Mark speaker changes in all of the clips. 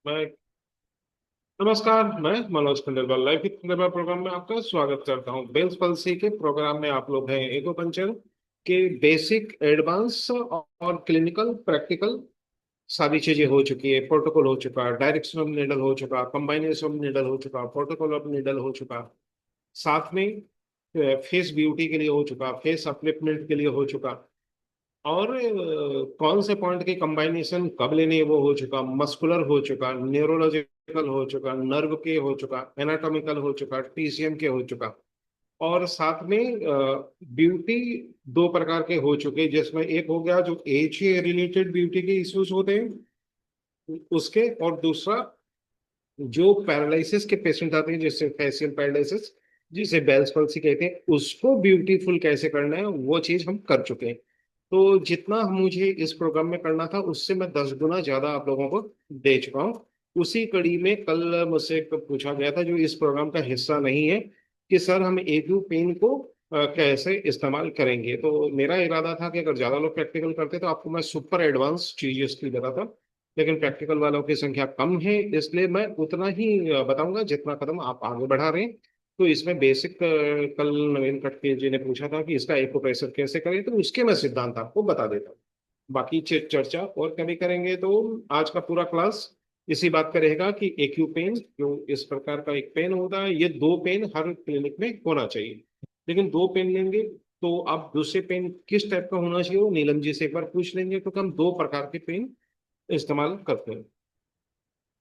Speaker 1: मैं नमस्कार। मैं मनोज खंडेलवाल लाइफ खंडेलवाल प्रोग्राम में आपका स्वागत करता हूं। बेल्स पल्सी के प्रोग्राम में आप लोग हैं एगोपंचर के बेसिक, एडवांस और क्लिनिकल, प्रैक्टिकल सारी चीजें हो चुकी है। प्रोटोकॉल हो चुका, डायरेक्शन ऑफ नीडल हो चुका, कंबाइनेशन ऑफ नीडल हो चुका, प्रोटोकॉल ऑफ नीडल हो चुका, साथ में फेस ब्यूटी के लिए हो चुका, फेस अपलिफ्टमेंट के लिए हो चुका, और कौन से पॉइंट के कंबाइनेशन कब लेने वो हो चुका, मस्कुलर हो चुका, न्यूरोलॉजिकल हो चुका, नर्व के हो चुका, एनाटॉमिकल हो चुका, टीसीएम के हो चुका, और साथ में ब्यूटी दो प्रकार के हो चुके, जिसमें एक हो गया जो एज से रिलेटेड ब्यूटी के इश्यूज होते हैं उसके, और दूसरा जो पैरालिसिस के पेशेंट आते हैं जैसे फेशियल पैरालिसिस, जिसे बेल्स पल्सी कहते हैं, उसको ब्यूटीफुल कैसे करना है वो चीज हम कर चुके हैं। तो जितना मुझे इस प्रोग्राम में करना था उससे मैं 10 गुना ज्यादा आप लोगों को दे चुका हूँ। उसी कड़ी में कल मुझसे पूछा गया था जो इस प्रोग्राम का हिस्सा नहीं है कि सर हम एक्यू पेन को कैसे इस्तेमाल करेंगे। तो मेरा इरादा था कि अगर ज्यादा लोग प्रैक्टिकल करते तो आपको मैं सुपर एडवांस चीज इसकी बताता, लेकिन प्रैक्टिकल वालों की संख्या कम है, इसलिए मैं उतना ही बताऊंगा जितना कदम आप आगे बढ़ा रहे हैं। तो इसमें बेसिक, कल नवीन कटके जी ने पूछा था कि इसका एक्यूप्रेशर कैसे करें, तो उसके मैं सिद्धांत आपको बता देता हूँ। बाकी चर्चा और कभी करेंगे। तो आज का पूरा क्लास इसी बात का रहेगा कि एक्यू पेन जो इस प्रकार का एक पेन होता है, ये दो पेन हर क्लिनिक में होना चाहिए। लेकिन दो पेन लेंगे तो आप दूसरे पेन किस टाइप का होना चाहिए वो नीलम जी से एक बार पूछ लेंगे, क्योंकि हम दो प्रकार के पेन इस्तेमाल करते हैं।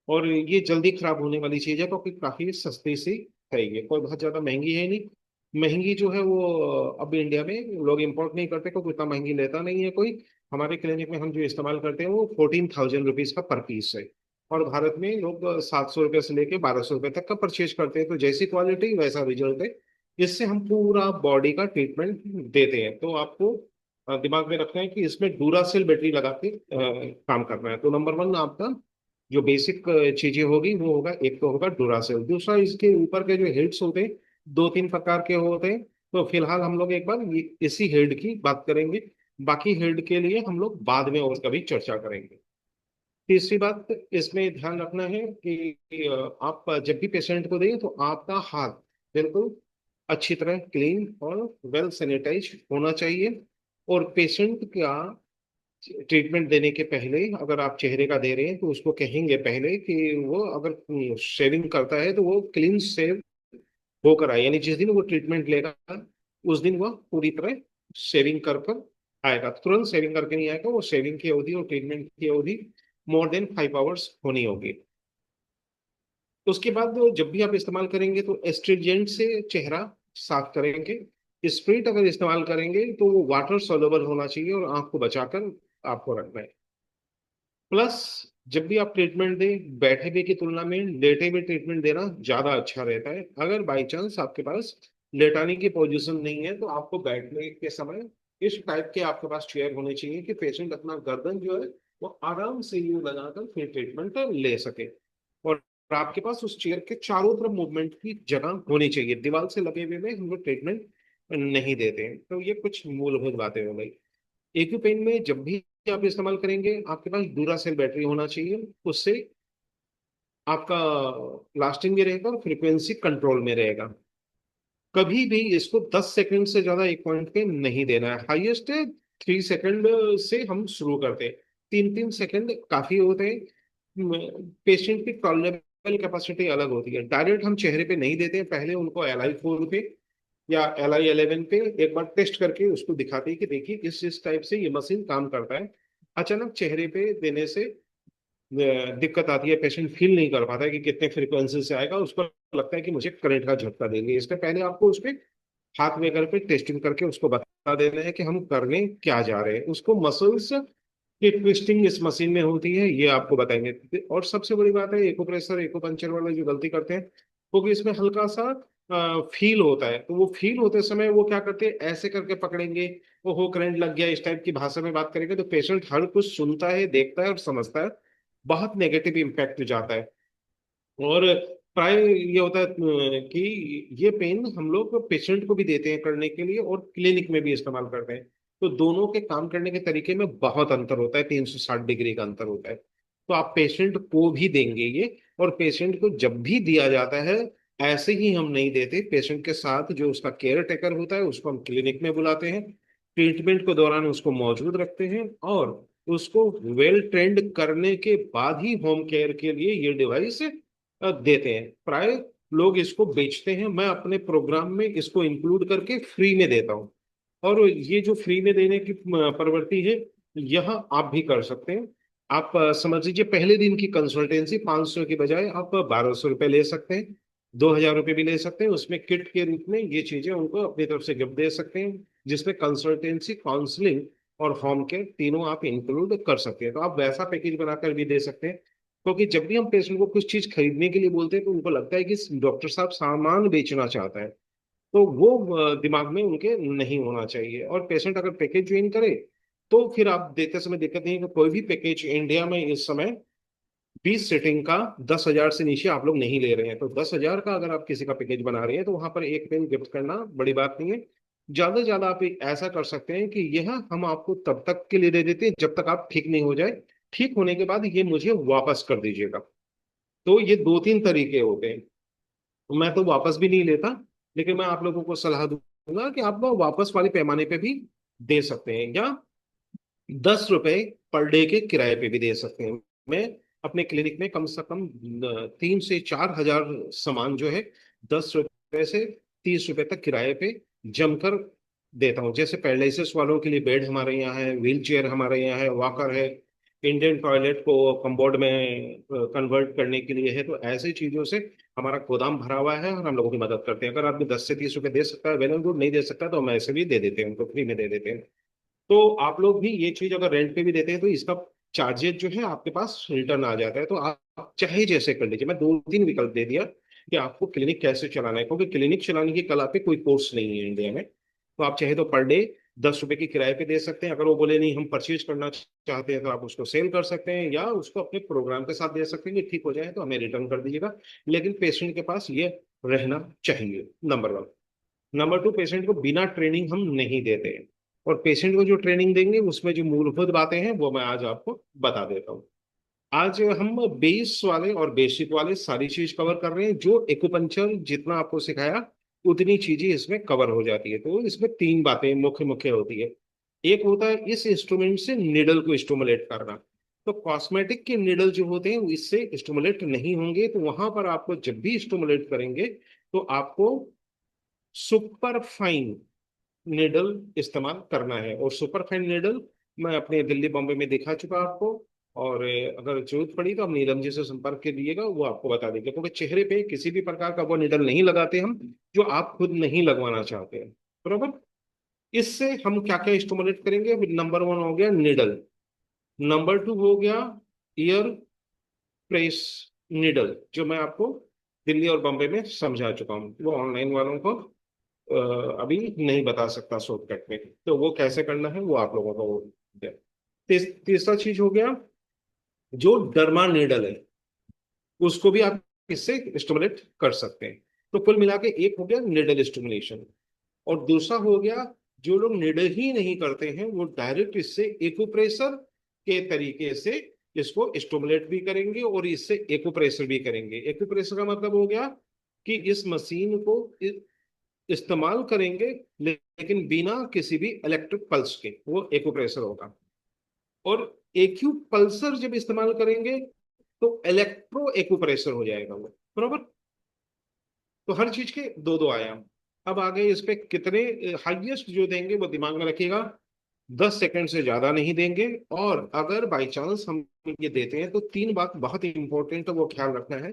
Speaker 1: और ये जल्दी खराब होने वाली चीज है क्योंकि काफी सस्ती सी है, ये कोई बहुत ज्यादा महंगी है नहीं। महंगी जो है वो अब इंडिया में लोग इंपोर्ट नहीं करते क्योंकि उतना महंगी लेता नहीं है कोई। हमारे क्लिनिक में हम जो इस्तेमाल करते हैं वो 14,000 रुपीज का पर पीस है, और भारत में लोग 700 रुपये से लेके 1200 रुपये तक का परचेज करते हैं। तो जैसी क्वालिटी वैसा रिजल्ट है। इससे हम पूरा बॉडी का ट्रीटमेंट देते हैं। तो आपको दिमाग में रखना है कि इसमें डूरासेल बैटरी लगा के काम करना है। तो नंबर वन आपका जो बेसिक चीजें होगी वो होगा, एक तो होगा डुरासेल, दूसरा इसके ऊपर के जो हेड्स होते हैं दो तीन प्रकार के होते हैं। तो फिलहाल हम लोग एक बार इसी हेड की बात करेंगे, बाकी हेड के लिए हम लोग बाद में और कभी चर्चा करेंगे। तीसरी बात इसमें ध्यान रखना है कि आप जब भी पेशेंट को दें तो आपका हाथ बिल्कुल अच्छी तरह क्लीन और वेल सैनिटाइज होना चाहिए। और पेशेंट का ट्रीटमेंट देने के पहले अगर आप चेहरे का दे रहे हैं तो उसको कहेंगे पहले कि वो अगर शेविंग करता है तो वो क्लीन शेव होकर आए, यानी जिस दिन वो ट्रीटमेंट लेगा उस दिन वह पूरी तरह शेविंग कर कर आएगा। तुरंत शेविंग करके नहीं आएगा, वो शेविंग की अवधि और ट्रीटमेंट की अवधि मोर देन 5 आवर्स होनी होगी। उसके बाद जब भी आप इस्तेमाल करेंगे तो एस्ट्रिजेंट से चेहरा साफ करेंगे। स्प्रिट अगर इस्तेमाल करेंगे तो वो वाटर सोलुबल होना चाहिए और आंख को बचाकर आपको रखना है। प्लस जब भी आप ट्रीटमेंट दें बैठे हुए की तुलना में लेटे हुए ट्रीटमेंट देना ज्यादा अच्छा रहता है। अगर बाई चांस आपके पास लेटाने की पोजीशन नहीं है तो आपको बैठने के समय इस टाइप के आपके पास चेयर होने चाहिए कि पेशेंट अपना गर्दन जो है वो आराम से यूं लगाकर फिर ट्रीटमेंट ले सके। और आपके पास उस चेयर के चारों तरफ मूवमेंट की जगह होनी चाहिए। दीवार से लगे हुए में हम लोग ट्रीटमेंट नहीं देते हैं। तो ये कुछ मूलभूत बातें हो गई। एक पेन में जब भी आप इस्तेमाल करेंगे आपके पास डूरा सेल बैटरी होना चाहिए, उससे आपका लास्टिंग भी रहेगा और फ्रीक्वेंसी कंट्रोल में रहेगा। कभी भी इसको 10 सेकंड से ज्यादा एक पॉइंट पे नहीं देना है। हाईएस्ट है 3 सेकंड से हम शुरू करते हैं। 3-3 सेकंड काफी होते हैं। पेशेंट की टॉलरेबल कैपेसिटी अलग होती है। डायरेक्ट हम चेहरे पे नहीं देते हैं, पहले उनको LI4 पे या LI11 पे एक बार टेस्ट करके उसको दिखाते हैं कि देखिए इस टाइप से ये मशीन काम करता है। अचानक चेहरे पे देने से दिक्कत आती है, पेशेंट फील नहीं कर पाता है कि कितने फ्रीक्वेंसी से आएगा, उसको लगता है कि मुझे करंट का झटका देंगे। इसके पहले आपको उस पे हाथ में करके टेस्टिंग करके उसको बता देना है कि हम करने क्या जा रहे हैं। उसको मसल्स की ट्विस्टिंग इस मशीन में होती है ये आपको बताएंगे। और सबसे बड़ी बात है एक्यूप्रेशर एक्यूपंक्चर वाले जो गलती करते हैं क्योंकि इसमें हल्का सा फील होता है, तो वो फील होते समय वो क्या करते हैं ऐसे करके पकड़ेंगे, वो हो करंट लग गया इस टाइप की भाषा में बात करेंगे तो पेशेंट हर कुछ सुनता है, देखता है और समझता है। बहुत नेगेटिव इम्पैक्ट जाता है। और प्राय ये होता है कि ये पेन हम लोग पेशेंट को भी देते हैं करने के लिए और क्लिनिक में भी इस्तेमाल करते हैं। तो दोनों के काम करने के तरीके में बहुत अंतर होता है, 360 डिग्री का अंतर होता है। तो आप पेशेंट को भी देंगे ये। और पेशेंट को जब भी दिया जाता है, ऐसे ही हम नहीं देते। पेशेंट के साथ जो उसका केयर टेकर होता है उसको हम क्लिनिक में बुलाते हैं, ट्रीटमेंट के दौरान उसको मौजूद रखते हैं, और उसको वेल ट्रेंड करने के बाद ही होम केयर के लिए ये डिवाइस देते हैं। प्राय लोग इसको बेचते हैं, मैं अपने प्रोग्राम में इसको इंक्लूड करके फ्री में देता हूँ। और ये जो फ्री में देने की प्रवृत्ति है, यह आप भी कर सकते हैं। आप समझ लीजिए पहले दिन की कंसल्टेंसी 500 की बजाय आप 1200 रुपये ले सकते हैं, 2000 रुपये भी ले सकते हैं। उसमें किट के रूप में ये चीजें उनको अपनी तरफ से गिफ्ट दे सकते हैं, जिसमें कंसल्टेंसी, काउंसलिंग और होम केयर तीनों आप इंक्लूड कर सकते हैं। तो आप वैसा पैकेज बनाकर भी दे सकते हैं, क्योंकि जब भी हम पेशेंट को कुछ चीज खरीदने के लिए बोलते हैं तो उनको लगता है कि डॉक्टर साहब सामान बेचना चाहता है। तो वो दिमाग में उनके नहीं होना चाहिए। और पेशेंट अगर पैकेज ज्वाइन करे तो फिर आप देते समय दिक्कत नहीं है कि कोई भी पैकेज इंडिया में इस समय 20 सीटिंग का 10,000 से नीचे आप लोग नहीं ले रहे हैं। तो 10,000 का अगर आप किसी का पैकेज बना रहे हैं तो वहां पर एक पेन गिफ्ट करना बड़ी बात नहीं है। ज्यादा से ज्यादा आप एक ऐसा कर सकते हैं कि यह हम आपको तब तक के लिए दे देते हैं जब तक आप ठीक नहीं हो जाए। ठीक होने के बाद ये मुझे वापस कर दीजिएगा। तो ये दो तीन तरीके होते हैं। तो मैं तो वापस भी नहीं लेता, लेकिन मैं आप लोगों को सलाह दूंगा कि आप वो वापस वाले पैमाने पे भी दे सकते हैं, या 10 रुपए पर डे के किराए पे भी दे सकते हैं। मैं अपने क्लिनिक में कम से कम 3 से 4 हजार सामान जो है 10 रुपए से 30 रुपए तक किराए पे जमकर देता हूँ। जैसे पैरालिसिस वालों के लिए बेड हमारे यहाँ है, व्हील चेयर हमारे यहाँ है, वॉकर है, इंडियन टॉयलेट को कम्बोर्ड में कन्वर्ट करने के लिए है। तो ऐसी चीजों से हमारा गोदाम भरा हुआ है और हम लोगों की मदद करते हैं। अगर आदमी 10 से 30 रुपए दे सकता है, वेल एंड गुड। नहीं दे सकता तो हम ऐसे भी दे देते हैं, उनको फ्री में दे देते हैं। तो आप लोग भी ये चीज अगर रेंट पे भी देते हैं तो इसका चार्जेस जो है आपके पास रिटर्न आ जाता है। तो आप चाहे जैसे कर लीजिए। मैं दो तीन विकल्प दे दिया कि आपको क्लिनिक कैसे चलाना है, क्योंकि क्लिनिक चलाने की कला पे कोई कोर्स नहीं है इंडिया में। तो आप चाहे तो पर डे 10 रुपए की किराए पे दे सकते हैं। अगर वो बोले नहीं हम परचेज करना चाहते हैं तो आप उसको सेल कर सकते हैं, या उसको अपने प्रोग्राम के साथ दे सकते हैं कि ठीक हो जाए तो हमें रिटर्न कर दीजिएगा। लेकिन पेशेंट के पास ये रहना चाहिए, number one. Number two, patient को बिना ट्रेनिंग हम नहीं देते हैं। और पेशेंट को जो ट्रेनिंग देंगे उसमें जो मूलभूत बातें हैं वो मैं आज आपको बता देता हूँ। आज हम बेस वाले और बेसिक वाले सारी चीज कवर कर रहे हैं। जो एक्यूपंक्चर जितना आपको सिखाया उतनी चीजें इसमें कवर हो जाती है। तो इसमें तीन बातें मुख्य मुख्य होती है। एक होता है इस इंस्ट्रूमेंट से निडल को स्टिमुलेट करना। तो कॉस्मेटिक के निडल जो होते हैं वो इससे स्टिमुलेट नहीं होंगे। तो वहां पर आपको जब भी स्टिमुलेट करेंगे तो आपको सुपर फाइन निडल इस्तेमाल करना है। और सुपर फाइन निडल मैं अपने दिल्ली बॉम्बे में दिखा चुका आपको। और अगर जरूरत पड़ी तो आप नीलम जी से संपर्क कीजिएगा, वो आपको बता देंगे। क्योंकि चेहरे पे किसी भी प्रकार का वो निडल नहीं लगाते हम जो आप खुद नहीं लगवाना चाहते हैं। बरोबर। इससे हम क्या क्या स्टिमुलेट करेंगे? नंबर वन हो गया निडल। नंबर टू हो गया ईयर प्रेस निडल, जो मैं आपको दिल्ली और बॉम्बे में समझा चुका हूँ। वो ऑनलाइन वालों को अभी नहीं बता सकता शॉर्टकट में। तो वो कैसे करना है वो आप लोगों को तीसरा चीज हो गया जो डर्मा नीडल है, उसको भी आप इससे स्टिमुलेट कर सकते हैं। तो कुल मिला के एक हो गया निडल स्टिमुलेशन। और दूसरा हो गया जो लोग निडल ही नहीं करते हैं वो डायरेक्ट इससे एक्यूप्रेशर के तरीके से इसको स्टिमुलेट भी करेंगे और इससे एक्यूप्रेशर भी करेंगे। एक्यूप्रेशर का मतलब हो गया कि इस मशीन को इस्तेमाल करेंगे लेकिन बिना किसी भी इलेक्ट्रिक पल्स के, वो एक्यूप्रेशर होगा। और एक्यू पल्सर जब इस्तेमाल करेंगे तो इलेक्ट्रो एक्यूप्रेशर हो जाएगा वो। बरोबर। तो हर चीज के दो दो आयाम। अब आगे इस पे कितने हाईएस्ट जो देंगे वो दिमाग में रखिएगा, 10 सेकंड से ज्यादा नहीं देंगे। और अगर बाई चांस हम ये देते हैं तो तीन बात बहुत इंपॉर्टेंट है, वो ख्याल रखना है।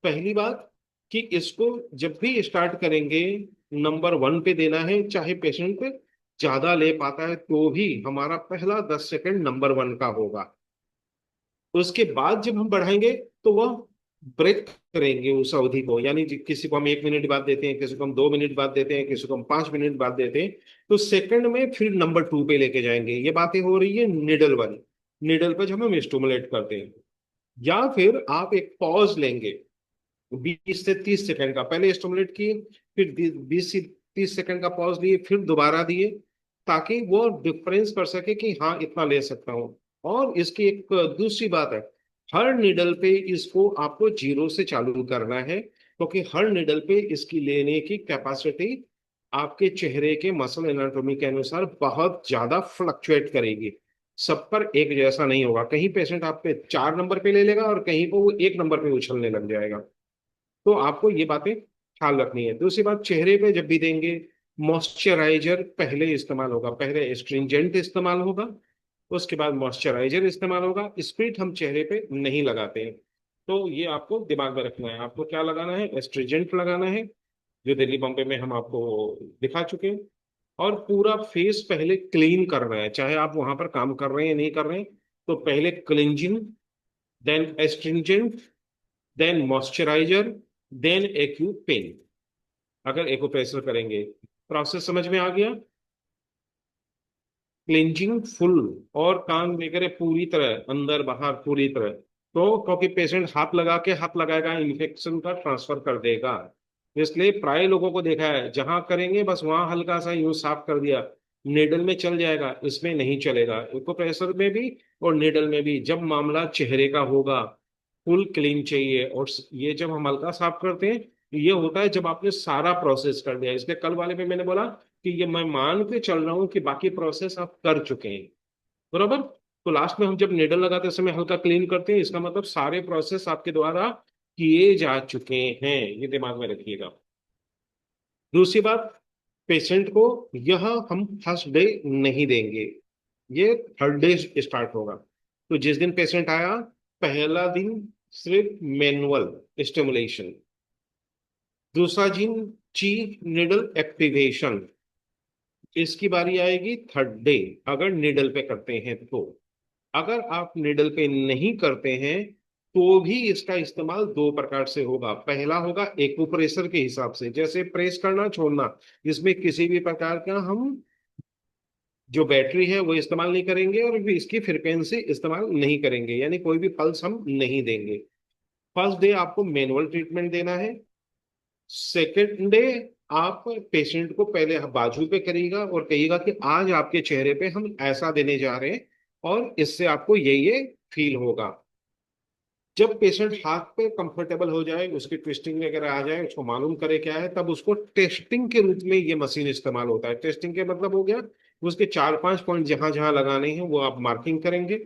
Speaker 1: पहली बात कि इसको जब भी स्टार्ट करेंगे नंबर वन पे देना है। चाहे पेशेंट ज्यादा ले पाता है तो भी हमारा पहला 10 सेकंड नंबर वन का होगा। उसके बाद जब हम बढ़ाएंगे तो वह ब्रेक करेंगे उस अवधि को। यानी किसी को हम 1 मिनट बाद देते हैं, किसी को हम 2 मिनट बाद देते हैं, किसी को हम 5 मिनट बाद देते हैं। तो सेकंड में फिर नंबर टू पे लेके जाएंगे। ये बातें हो रही है निडल वाली। निडल पर जब हम स्टिमुलेट करते हैं, या फिर आप एक पॉज लेंगे 20 से 30 सेकंड का, पहले स्टिमुलेट किए, फिर 20 से 30 सेकंड का पॉज लिए, फिर दोबारा दिए, ताकि वो डिफरेंस कर सके कि हाँ इतना ले सकता हूँ। और इसकी एक दूसरी बात है हर निडल पे इसको आपको जीरो से चालू करना है, क्योंकि हर निडल पे इसकी लेने की कैपेसिटी आपके चेहरे के मसल एनाटॉमी के अनुसार बहुत ज्यादा फ्लक्चुएट करेगी। सब पर एक जैसा नहीं होगा, कहीं पेशेंट आप पे 4 नंबर पे ले लेगा और कहीं पे वो 1 नंबर पे उछलने लग जाएगा। तो आपको ये बातें ख्याल रखनी है। दूसरी बात, चेहरे पे जब भी देंगे मॉइस्चराइजर पहले इस्तेमाल होगा, पहले एस्ट्रिंजेंट इस्तेमाल होगा, उसके बाद मॉइस्चराइजर इस्तेमाल होगा। स्प्रिट हम चेहरे पे नहीं लगाते हैं। तो ये आपको दिमाग में रखना है, आपको क्या लगाना है, एस्ट्रिजेंट लगाना है, जो दिल्ली बॉम्बे में हम आपको दिखा चुके हैं। और पूरा फेस पहले क्लीन करना है, चाहे आप वहां पर काम कर रहे हैं या नहीं कर रहे हैं। तो पहले cleansing, then astringent, then moisturiser, then acupen. अगर एक्यूप्रेशर करेंगे, प्रोसेस समझ में आ गया। क्लिंजिंग फुल, और काम वगैरह पूरी तरह अंदर बाहर पूरी तरह। तो क्योंकि पेशेंट हाथ लगा के हाथ लगाएगा, इन्फेक्शन का ट्रांसफर कर देगा। इसलिए प्राय लोगों को देखा है, जहां करेंगे बस वहां हल्का सा यूं साफ कर दिया, नेडल में चल जाएगा, इसमें नहीं चलेगा। एक्यूप्रेशर में भी और नेडल में भी जब मामला चेहरे का होगा, फुल क्लीन चाहिए। और ये जब हम हल्का साफ करते हैं, ये होता है जब आपने सारा प्रोसेस कर दिया। इसलिए कल वाले में मैंने बोला कि ये मैं मान के चल रहा हूं कि बाकी प्रोसेस आप कर चुके हैं, बराबर। तो लास्ट में हम जब नेडल लगाते समय हल्का क्लीन करते हैं, इसका मतलब सारे प्रोसेस आपके द्वारा किए जा चुके हैं, ये दिमाग में रखिएगा। दूसरी बात, पेशेंट को यह हम फर्स्ट डे नहीं देंगे, ये थर्ड डे स्टार्ट होगा। तो जिस दिन पेशेंट आया, पहला दिन सिर्फ मैनुअल स्टिमुलेशन। दूसरा दिन चीफ निडल एक्टिवेशन। इसकी बारी आएगी थर्ड डे, अगर निडल पे करते हैं तो। अगर आप निडल पे नहीं करते हैं तो भी इसका इस्तेमाल दो प्रकार से होगा। पहला होगा एक्यूप्रेशर के हिसाब से, जैसे प्रेस करना छोड़ना, इसमें किसी भी प्रकार का हम जो बैटरी है वो इस्तेमाल नहीं करेंगे और भी इसकी फ्रिक्वेंसी इस्तेमाल नहीं करेंगे, यानी कोई भी पल्स हम नहीं देंगे। फर्स्ट डे आपको मैनुअल ट्रीटमेंट देना है। सेकेंड डे आप पेशेंट को पहले बाजू पे करिएगा और कहिएगा कि आज आपके चेहरे पे हम ऐसा देने जा रहे हैं और इससे आपको ये फील होगा। जब पेशेंट हाथ पे कंफर्टेबल हो जाए, उसकी ट्विस्टिंग वगैरह आ जाए, उसको मालूम करे क्या है, तब उसको टेस्टिंग के रूप में ये मशीन इस्तेमाल होता है। टेस्टिंग के मतलब हो गया, उसके 4-5 पॉइंट जहां जहां लगाने हैं वो आप मार्किंग करेंगे।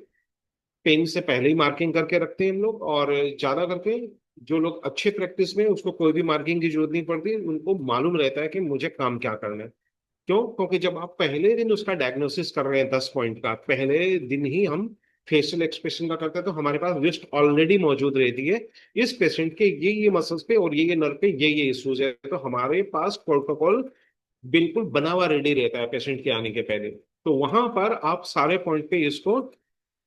Speaker 1: पेन से पहले ही मार्किंग करके रखते हैं हम लोग, और ज्यादा करके जो लोग अच्छे प्रैक्टिस में, उसको कोई भी मार्किंग की जरूरत नहीं पड़ती, उनको मालूम रहता है कि मुझे काम क्या करना है। क्यों? क्योंकि जब आप पहले दिन उसका डायग्नोसिस कर रहे हैं 10 पॉइंट का, पहले दिन ही हम फेशियल एक्सप्रेशन का करते हैं, तो हमारे पास लिस्ट ऑलरेडी मौजूद रहती है। इस पेशेंट के ये मसल्स पे और ये नर्व पे ये इश्यूज है, तो हमारे पास प्रोटोकॉल बिल्कुल बना हुआ रेडी रहता है पेशेंट के आने के पहले। तो वहां पर आप सारे पॉइंट पे इसको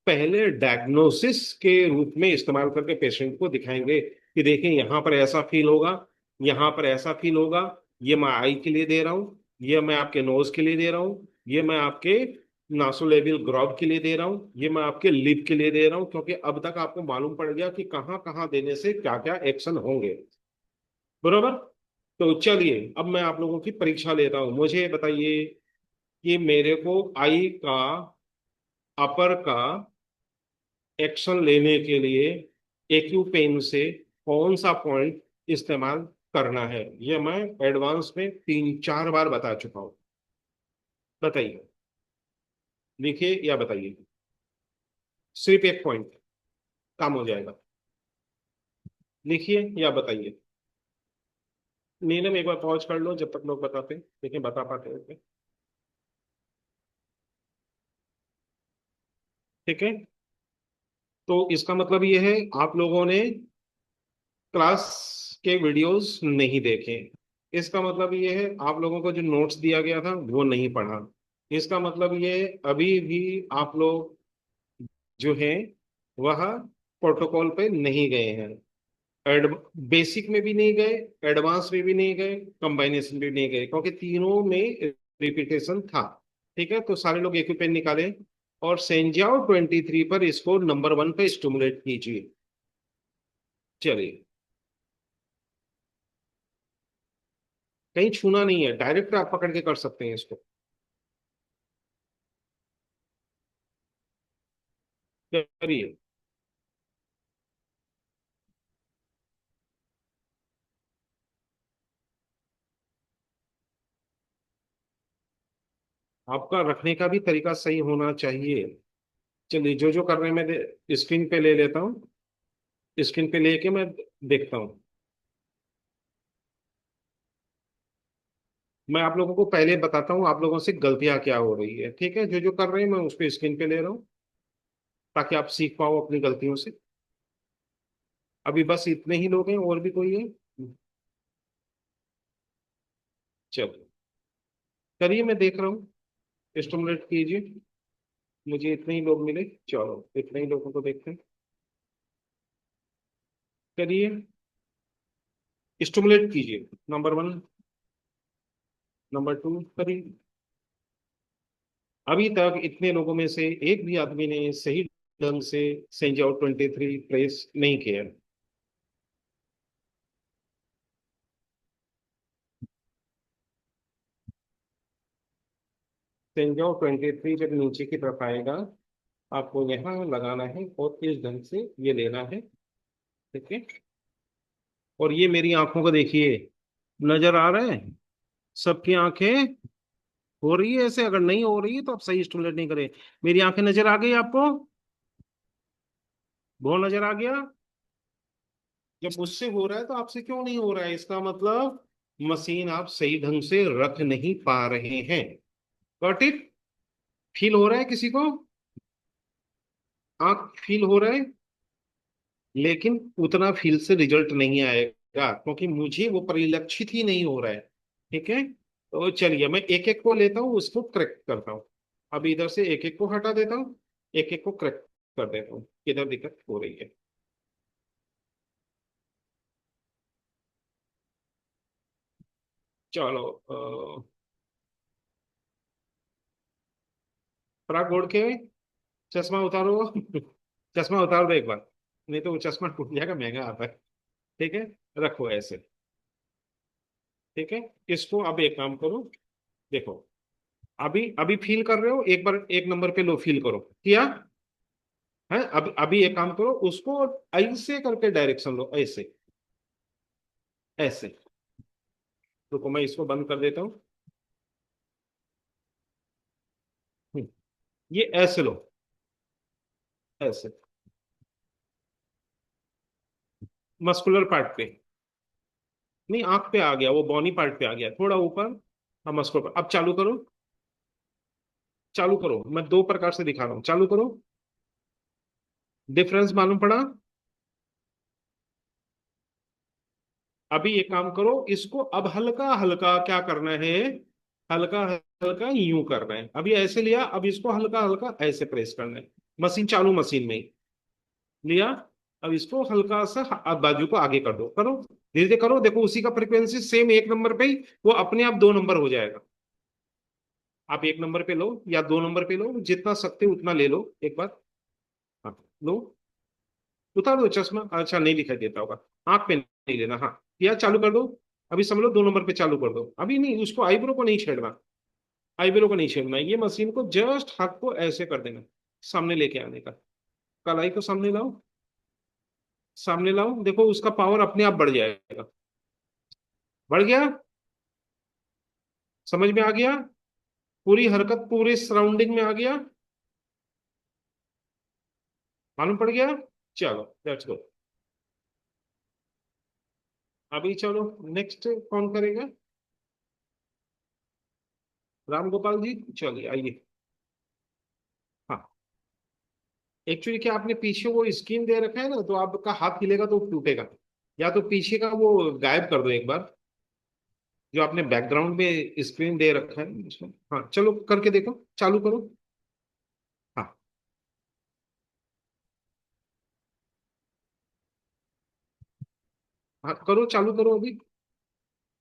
Speaker 1: पहले डायग्नोसिस के रूप में इस्तेमाल करके पेशेंट को दिखाएंगे कि देखिए यहाँ पर ऐसा फील होगा, यहाँ पर ऐसा फील होगा, ये मैं आई के लिए दे रहा हूँ, ये मैं आपके नोज के लिए दे रहा हूँ, ये मैं आपके नासोलेबियल ग्रॉब के लिए दे रहा हूँ, ये मैं आपके लिप के लिए दे रहा हूँ, क्योंकि अब तक आपको मालूम पड़ गया कि कहाँ कहाँ देने से क्या क्या एक्शन होंगे, बरोबर। तो चलिए अब मैं आप लोगों की परीक्षा लेता हूँ। मुझे ये बताइए कि मेरे को आई का, अपर का एक्शन लेने के लिए एक्यू पेन से कौन सा पॉइंट इस्तेमाल करना है, ये मैं एडवांस में 3-4 बार बता चुका हूं। बताइए, लिखिए या बताइए। सिर्फ एक पॉइंट काम हो जाएगा। लिखिए या बताइए। नीलम एक बार पॉज कर लो जब तक लोग बताते, लेकिन बता पाते हैं। ठीक है। तो इसका मतलब ये है, आप लोगों ने क्लास के वीडियोस नहीं देखे। इसका मतलब ये है, आप लोगों को जो नोट्स दिया गया था वो नहीं पढ़ा। इसका मतलब ये है, अभी भी आप लोग जो हैं वह प्रोटोकॉल पे नहीं गए हैं। एड बेसिक में भी नहीं गए, एडवांस में भी नहीं गए, कंबाइनेशन में भी नहीं गए, क्योंकि तीनों में रिपीटेशन था। ठीक है, तो सारे लोग एक ही पेन निकालें और सेंजाओ 23 पर इसको नंबर 1 पे स्टिमुलेट कीजिए। चलिए, कहीं छूना नहीं है, डायरेक्ट आप पकड़ के कर सकते हैं इसको। करिए। आपका रखने का भी तरीका सही होना चाहिए। चलिए, जो जो कर रहे हैं मैं स्क्रीन पे ले लेता हूँ। स्क्रीन पे लेके मैं देखता हूँ। मैं आप लोगों को पहले बताता हूँ आप लोगों से गलतियां क्या हो रही है, ठीक है? जो जो कर रहे हैं मैं उस पर स्क्रीन पे ले रहा हूँ, ताकि आप सीख पाओ अपनी गलतियों से। अभी बस इतने ही लोग हैं, और भी कोई है? चलो, करिए, मैं देख रहा हूँ। स्टिमुलेट कीजिए। मुझे इतने ही लोग मिले, चलो इतने ही लोगों को देखते हैं। करिए, स्टिमुलेट कीजिए। नंबर वन, नंबर टू, करिए। अभी तक इतने लोगों में से एक भी आदमी ने सही ढंग से सेंजाओ 23 प्रेस नहीं किया। सेंजाओ 23 जब नीचे की तरफ आएगा, आपको यहाँ लगाना है और इस ढंग से ये लेना है, ठीक है? और ये मेरी आंखों को देखिए, नजर आ रहा है? सबकी आंखें हो रही है ऐसे? अगर नहीं हो रही है तो आप सही स्टिमुलेट नहीं करें। मेरी आंखें नजर आ गई आपको? बहुत नजर आ गया? जब मुझसे हो रहा है तो आपसे क्यों नहीं हो रहा है? इसका मतलब मशीन आप सही ढंग से रख नहीं पा रहे हैं। Got it? फील हो रहा है किसी को? आंख फील हो रहा है? लेकिन उतना फील से रिजल्ट नहीं आएगा, क्योंकि मुझे वो परिलक्षित ही नहीं हो रहा है। ठीक है, तो चलिए मैं एक एक को लेता हूँ, उसको करेक्ट करता हूँ। अब इधर से एक एक को हटा देता हूँ, एक एक को करेक्ट कर देता हूँ, किधर दिक्कत हो रही है। चलो, पराग ओढ़ के चश्मा उतारो। चश्मा उतार दो एक बार, नहीं तो वो चश्मा टूट जाएगा, महंगा आता है। ठीक है, रखो ऐसे। ठीक है, इसको अब एक काम करो, देखो। अभी अभी फील कर रहे हो? एक बार एक नंबर पे लो, फील करो, किया है? अब अभी एक काम करो, उसको ऐसे करके डायरेक्शन लो, ऐसे, ऐसे। रुको, मैं इसको बंद कर देता हूँ। ये ऐसे लो, ऐसे। मस्कुलर पार्ट पे नहीं, आंख पे आ गया, वो बॉनी पार्ट पे आ गया, थोड़ा ऊपर। हाँ, मस्कुलर अब चालू करो। चालू करो, मैं दो प्रकार से दिखा रहा हूँ, चालू करो। डिफरेंस मालूम पड़ा? अभी एक काम करो, इसको अब हल्का हल्का क्या करना है? हल्का हल्का यूं करना है। अभी ऐसे लिया, अब इसको हल्का हल्का ऐसे प्रेस करना है। मशीन चालू, मशीन में ही लिया। अब इसको हल्का सा अब बाजू को आगे कर दो, करो, धीरे धीरे करो। देखो उसी का फ्रीक्वेंसी सेम एक नंबर पे ही वो अपने आप दो नंबर हो जाएगा। आप एक नंबर पे लो या दो नंबर पे लो, जितना सकते हो उतना ले लो एक बार। हाँ, लो। उतार दो चश्मा, अच्छा नहीं दिखाई देता होगा। आंख पे नहीं लेना, हाँ। या चालू कर दो। अभी समझ लो दो नंबर पे चालू कर दो। अभी नहीं, उसको आईब्रो को नहीं छेड़ना। आईब्रो को नहीं छेड़ना, ये मशीन को जस्ट हाथ को ऐसे कर देना, सामने लेके आने का। कलाई को सामने लाओ, सामने लाओ, देखो उसका पावर अपने आप बढ़ जाएगा। बढ़ गया? समझ में आ गया? पूरी हरकत पूरे सराउंडिंग में आ गया? मालूम पड़ गया? चलो, लेट्स गो। अभी चलो, नेक्स्ट कौन करेगा? राम गोपाल जी, चलिए आइए। हाँ, एक्चुअली क्या आपने पीछे वो स्क्रीन दे रखा है ना, तो आपका हाथ हिलेगा तो टूटेगा। या तो पीछे का वो गायब कर दो एक बार, जो आपने बैकग्राउंड में स्क्रीन दे रखा है उसमें। हाँ, चलो करके देखो, चालू करो। हाँ, हाँ करो, चालू करो अभी।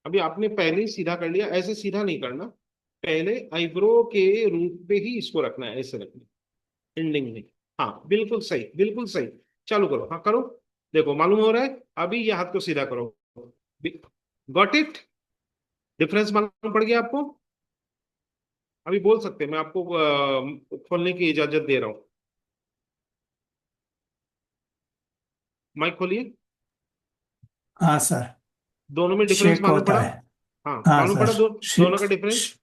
Speaker 1: अभी आपने पहले ही सीधा कर लिया, ऐसे सीधा नहीं करना। पहले आईब्रो के रूप पे ही इसको रखना है, ऐसे रखना एंडिंग में। हाँ, बिल्कुल सही, बिल्कुल सही। चालू करो, हाँ करो। देखो मालूम हो रहा है? अभी ये हाथ को सीधा करो। Got it? डिफरेंस मालूम पड़ गया आपको? अभी बोल सकते हैं, मैं आपको खोलने की इजाजत दे रहा हूँ। माइक खोलिए।
Speaker 2: हाँ सर।
Speaker 1: दोनों में डिफरेंस
Speaker 2: शेक
Speaker 1: मालूम
Speaker 2: होता
Speaker 1: पड़ा?
Speaker 2: है।
Speaker 1: हाँ,
Speaker 2: हाँ
Speaker 1: मालूम
Speaker 2: सर।
Speaker 1: पड़ा दोनों का डिफरेंस?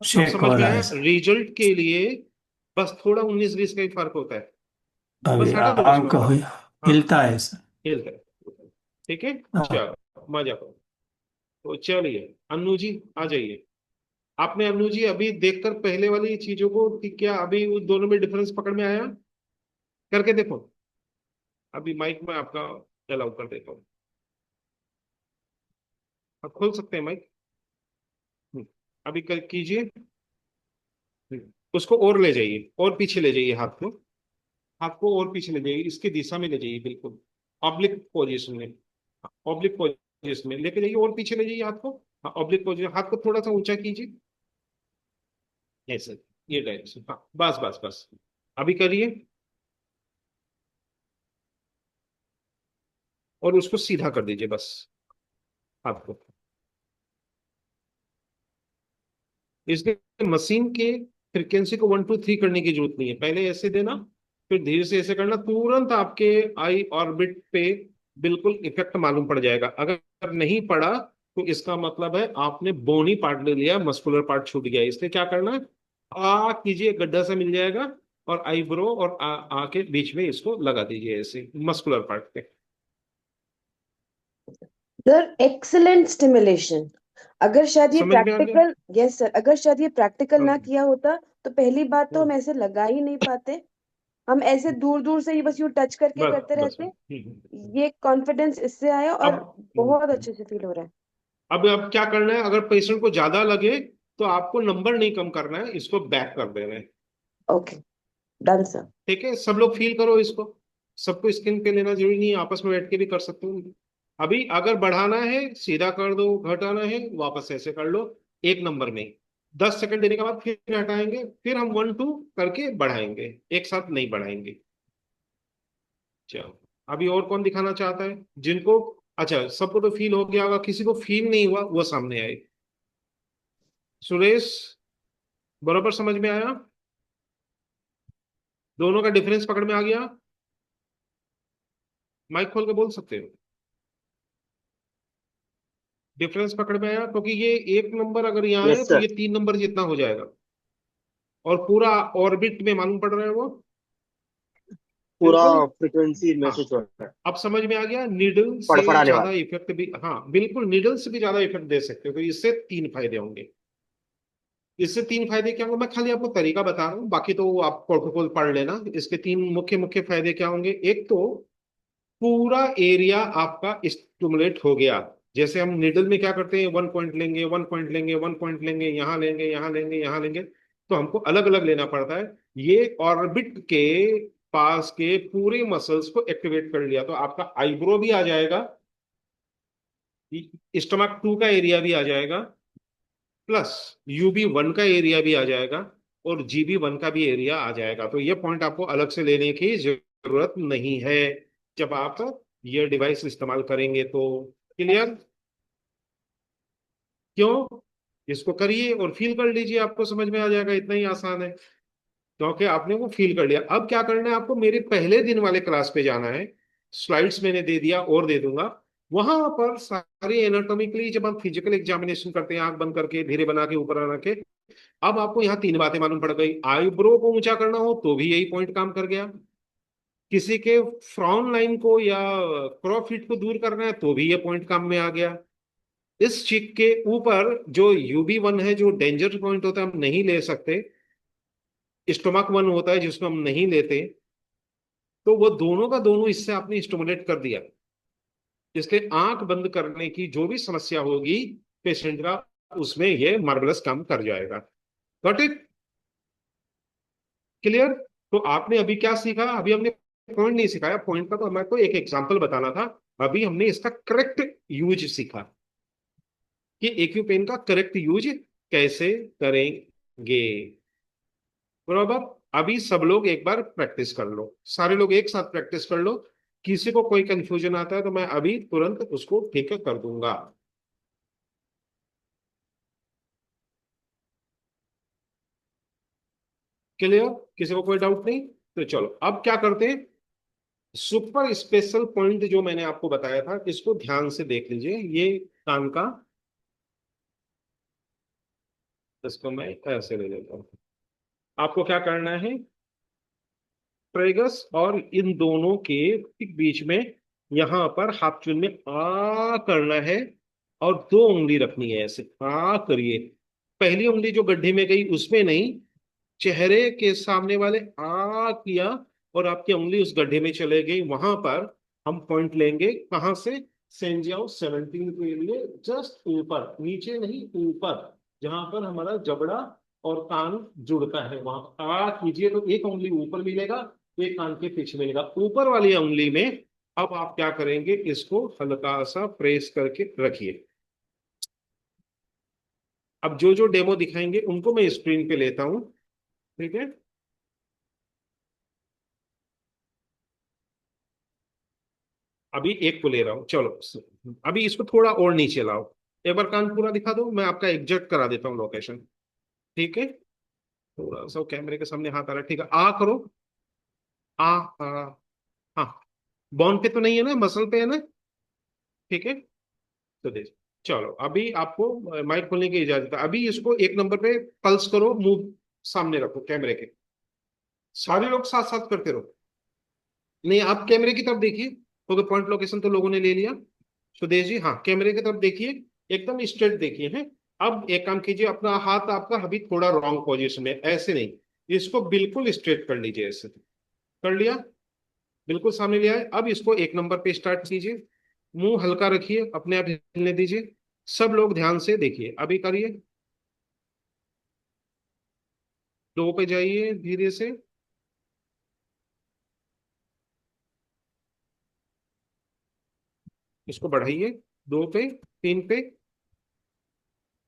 Speaker 1: अब
Speaker 2: चेक
Speaker 1: समझ में
Speaker 2: वाला
Speaker 1: आया?
Speaker 2: है सर।
Speaker 1: रिजल्ट के लिए बस थोड़ा 19-20 का ही फर्क होता है।
Speaker 2: अभी
Speaker 1: बस हटा दो उसमें
Speaker 2: अंक
Speaker 1: से। हाँ,
Speaker 2: हिलता है सर।
Speaker 1: खेलते हैं। ठीक है,
Speaker 2: हाँ,
Speaker 1: चलो मजा करो। तो चलिए अन्नू जी, आ जाइए। आपने अन्नू जी अभी देखकर पहले वाली चीजों को कि क्या अभी उस दोनों में डिफरेंस पकड़ में आया? करके देखो। अभी माइक में आपका अलाउ कर देता हूँ। आप खोल सकते हैं माइक। हम्म, अभी कर कीजिए। उसको और ले जाइए, और पीछे ले जाइए हाथ को। हाथ को और पीछे ले जाइए, इसकी दिशा में ले जाइए, बिल्कुल ऑब्लिक पोजीशन में। ऑब्लिक पोजीशन में लेके जाइए, और पीछे ले जाइए हाथ को। ऑब्लिक पोजीशन, हाथ को थोड़ा सा ऊंचा कीजिए। ऐसे, ये डायरेक्शन, हाँ बस बस बस। अभी करिए, और उसको सीधा कर दीजिए बस, हाथ को। इसलिए मशीन के फ्रीक्वेंसी को 1 2 3 करने की जरूरत नहीं है। पहले ऐसे देना, फिर धीरे से ऐसे करना, तुरंत आपके आई ऑर्बिट पे बिल्कुल इफेक्ट मालूम पड़ जाएगा। अगर नहीं पड़ा तो इसका मतलब है आपने बोनी पार्ट ले लिया, मस्कुलर पार्ट छूट गया। इसलिए क्या करना है, आ कीजिए, गड्ढा सा मिल जाएगा, और आईब्रो और आ के बीच में इसको लगा दीजिए ऐसे मस्कुलर पार्ट पे।
Speaker 3: Sir excellent stimulation. अगर शायद ये
Speaker 1: समझ में आ गया?
Speaker 3: प्रैक्टिकल, यस सर, अगर शायद ये प्रैक्टिकल ना
Speaker 1: हम्म,
Speaker 3: किया होता तो पहली बात तो
Speaker 1: हम्म,
Speaker 3: हम ऐसे लगा ही नहीं पाते। हम ऐसे दूर दूर से ही बस यूं टच करके
Speaker 1: बस
Speaker 3: करते
Speaker 1: बस।
Speaker 3: रहते। ये कॉन्फिडेंस इससे आया
Speaker 1: अब
Speaker 3: और बहुत अच्छे से फील हो रहा है।
Speaker 1: अब क्या करना है, अगर पेशेंट को ज्यादा लगे तो आपको नंबर नहीं कम करना है, इसको बैक कर देना है।
Speaker 3: Okay, done sir.
Speaker 1: ठीक है, सब लोग फील करो इसको। सबको स्क्रीन पे लेना जरूरी नहीं है, आपस में बैठ के भी कर सकते हो। अभी अगर बढ़ाना है सीधा कर दो, घटाना है वापस ऐसे कर लो, एक नंबर में। 10 सेकंड देने के बाद फिर हटाएंगे, फिर हम 1 2 करके बढ़ाएंगे, एक साथ नहीं बढ़ाएंगे। चलो, अभी और कौन दिखाना चाहता है जिनको? अच्छा, सबको तो फील हो गया होगा, किसी को फील नहीं हुआ वो सामने आए। सुरेश, बराबर समझ में आया? दोनों का डिफरेंस पकड़ में आ गया? माइक खोल के बोल सकते हो। डिफरेंस पकड़ में आया? क्योंकि ये एक नंबर अगर यहाँ है
Speaker 4: यस
Speaker 1: तो
Speaker 4: सर।
Speaker 1: ये 3 नंबर जितना हो जाएगा। और पूरा ऑर्बिट में मालूम पड़ रहा है वो।
Speaker 4: पूरा
Speaker 1: बिल्कुल।
Speaker 4: फ्रिक्वेंसी
Speaker 1: हाँ,
Speaker 4: महसूस हो रहा है।
Speaker 1: अब समझ में आ गया। निडल से
Speaker 4: फड़फड़ाने
Speaker 1: ज्यादा
Speaker 4: वाला।
Speaker 1: इफेक्ट भी, हाँ बिल्कुल, निडल से भी ज्यादा इफेक्ट दे सकते हो। तो इससे 3 फायदे होंगे। इससे 3 फायदे क्या होंगे, मैं खाली आपको तरीका बता रहा हूँ, बाकी तो आप प्रोटोकॉल पढ़ लेना। इसके 3 मुख्य मुख्य फायदे क्या होंगे। एक तो पूरा एरिया आपका स्टिमुलेट हो गया। जैसे हम निडल में क्या करते हैं, 1 पॉइंट लेंगे, 1 पॉइंट लेंगे, 1 पॉइंट लेंगे, यहाँ लेंगे, यहाँ लेंगे, यहाँ लेंगे, तो हमको अलग अलग लेना पड़ता है। ये ऑर्बिट के पास के पूरे मसल्स को एक्टिवेट कर लिया, तो आपका आईब्रो भी आ जाएगा, स्टमक 2 का एरिया भी आ जाएगा, प्लस UB1 का एरिया भी आ जाएगा, और GB1 का भी एरिया आ जाएगा। तो ये पॉइंट आपको अलग से लेने की जरूरत नहीं है जब आप ये डिवाइस इस्तेमाल करेंगे तो। क्लियर? क्यों? इसको करिए और फील कर लीजिए, आपको समझ में आ जाएगा, इतना ही आसान है। क्योंकि आपने वो फील कर लिया। अब क्या करना है आपको, मेरे पहले दिन वाले क्लास पे जाना है। स्लाइड्स मैंने दे दिया और दे दूंगा। वहां पर सारी एनाटॉमिकली जब हम फिजिकल एग्जामिनेशन करते हैं, आंख बंद करके धीरे बना के ऊपर आना के, अब आपको यहाँ 3 बातें मालूम पड़ गई। आईब्रो को ऊंचा करना हो तो भी यही पॉइंट काम कर गया। किसी के फ्रॉन लाइन को या क्रॉ फिट को दूर करना है तो भी ये पॉइंट काम में आ गया। इस चिक के ऊपर जो UB1 है, जो डेंजर पॉइंट होता है, हम नहीं ले सकते। स्टोमक 1 होता है जिसको हम नहीं लेते। तो वो दोनों का दोनों इससे आपने स्टिमुलेट कर दिया। इसलिए आंख बंद करने की जो भी समस्या होगी पेशेंट का, उसमें ये मार्वलस काम कर जाएगा। Got it? क्लियर? तो आपने अभी क्या सीखा? अभी हमने पॉइंट नहीं सिखाया, पॉइंट का तो हमें को एक एग्जांपल बताना था। अभी हमने इसका करेक्ट यूज सीखा कि एक्यूपेन का करेक्ट यूज कैसे करेंगे। बराबर। अभी सब लोग एक बार प्रैक्टिस कर लो, सारे लोग एक साथ प्रैक्टिस कर लो। किसी को कोई कंफ्यूजन आता है तो मैं अभी तुरंत उसको ठीक कर दूंगा। क्लियर? किसी को कोई डाउट नहीं? तो चलो अब क्या करते हैं। सुपर स्पेशल पॉइंट जो मैंने आपको बताया था, इसको ध्यान से देख लीजिए। ये कान का इसको मैं ऐसे ले लेता हूँ। आपको क्या करना है, ट्रेगस और इन दोनों के ठीक बीच में यहां पर हाथ चून में आ करना है, और दो उंगली रखनी है ऐसे आ करिए। पहली उंगली जो गड्ढे में गई उसमें नहीं, चेहरे के सामने वाले आ किया, और आपकी उंगली उस गड्ढे में चले गई। वहां पर हम पॉइंट लेंगे कहां से, सेंजियाओ 17 के लिए जस्ट ऊपर, नीचे नहीं ऊपर, जहां पर हमारा जबड़ा और कान जुड़ता है वहां पर आ कीजिए। तो एक उंगली ऊपर मिलेगा, एक कान के पीछे मिलेगा। ऊपर वाली उंगली में अब आप क्या करेंगे, इसको हल्का सा प्रेस करके रखिए। अब जो जो डेमो दिखाएंगे उनको मैं स्क्रीन पे लेता हूं, ठीक है। अभी एक को ले रहा हूँ, चलो अभी इसको थोड़ा और नीचे लाओ। एक बार कान पूरा दिखा दो, मैं आपका एग्जैक्ट करा देता हूँ लोकेशन, ठीक है। थोड़ा सा कैमरे के सामने हाथ आ रहा है, ठीक है। आ करो, आ हाँ, बॉन पे तो नहीं है ना, मसल पे है ना, ठीक है। तो देख, चलो अभी आपको माइक खोलने की इजाजत है। अभी इसको एक नंबर पे पल्स करो, मुंह सामने रखो कैमरे के, सारे लोग साथ साथ करते रहो। नहीं, आप कैमरे की तरफ देखिए, क्योंकि पॉइंट लोकेशन तो लोगों ने ले लिया। सुदेश जी, हाँ कैमरे की तरफ देखिए, एकदम स्ट्रेट देखिए हैं। अब एक काम कीजिए, अपना हाथ आपका अभी थोड़ा रॉन्ग पोजीशन में, ऐसे नहीं, इसको बिल्कुल स्ट्रेट कर लीजिए, ऐसे कर लिया, बिल्कुल सामने ले आए। अब इसको एक नंबर पे स्टार्ट कीजिए, मुंह हल्का रखिए, अपने आप हिलने दीजिए। सब लोग ध्यान से देखिए, अभी करिए। दो पे जाइए धीरे से, इसको बढ़ाइए, दो पे, तीन पे।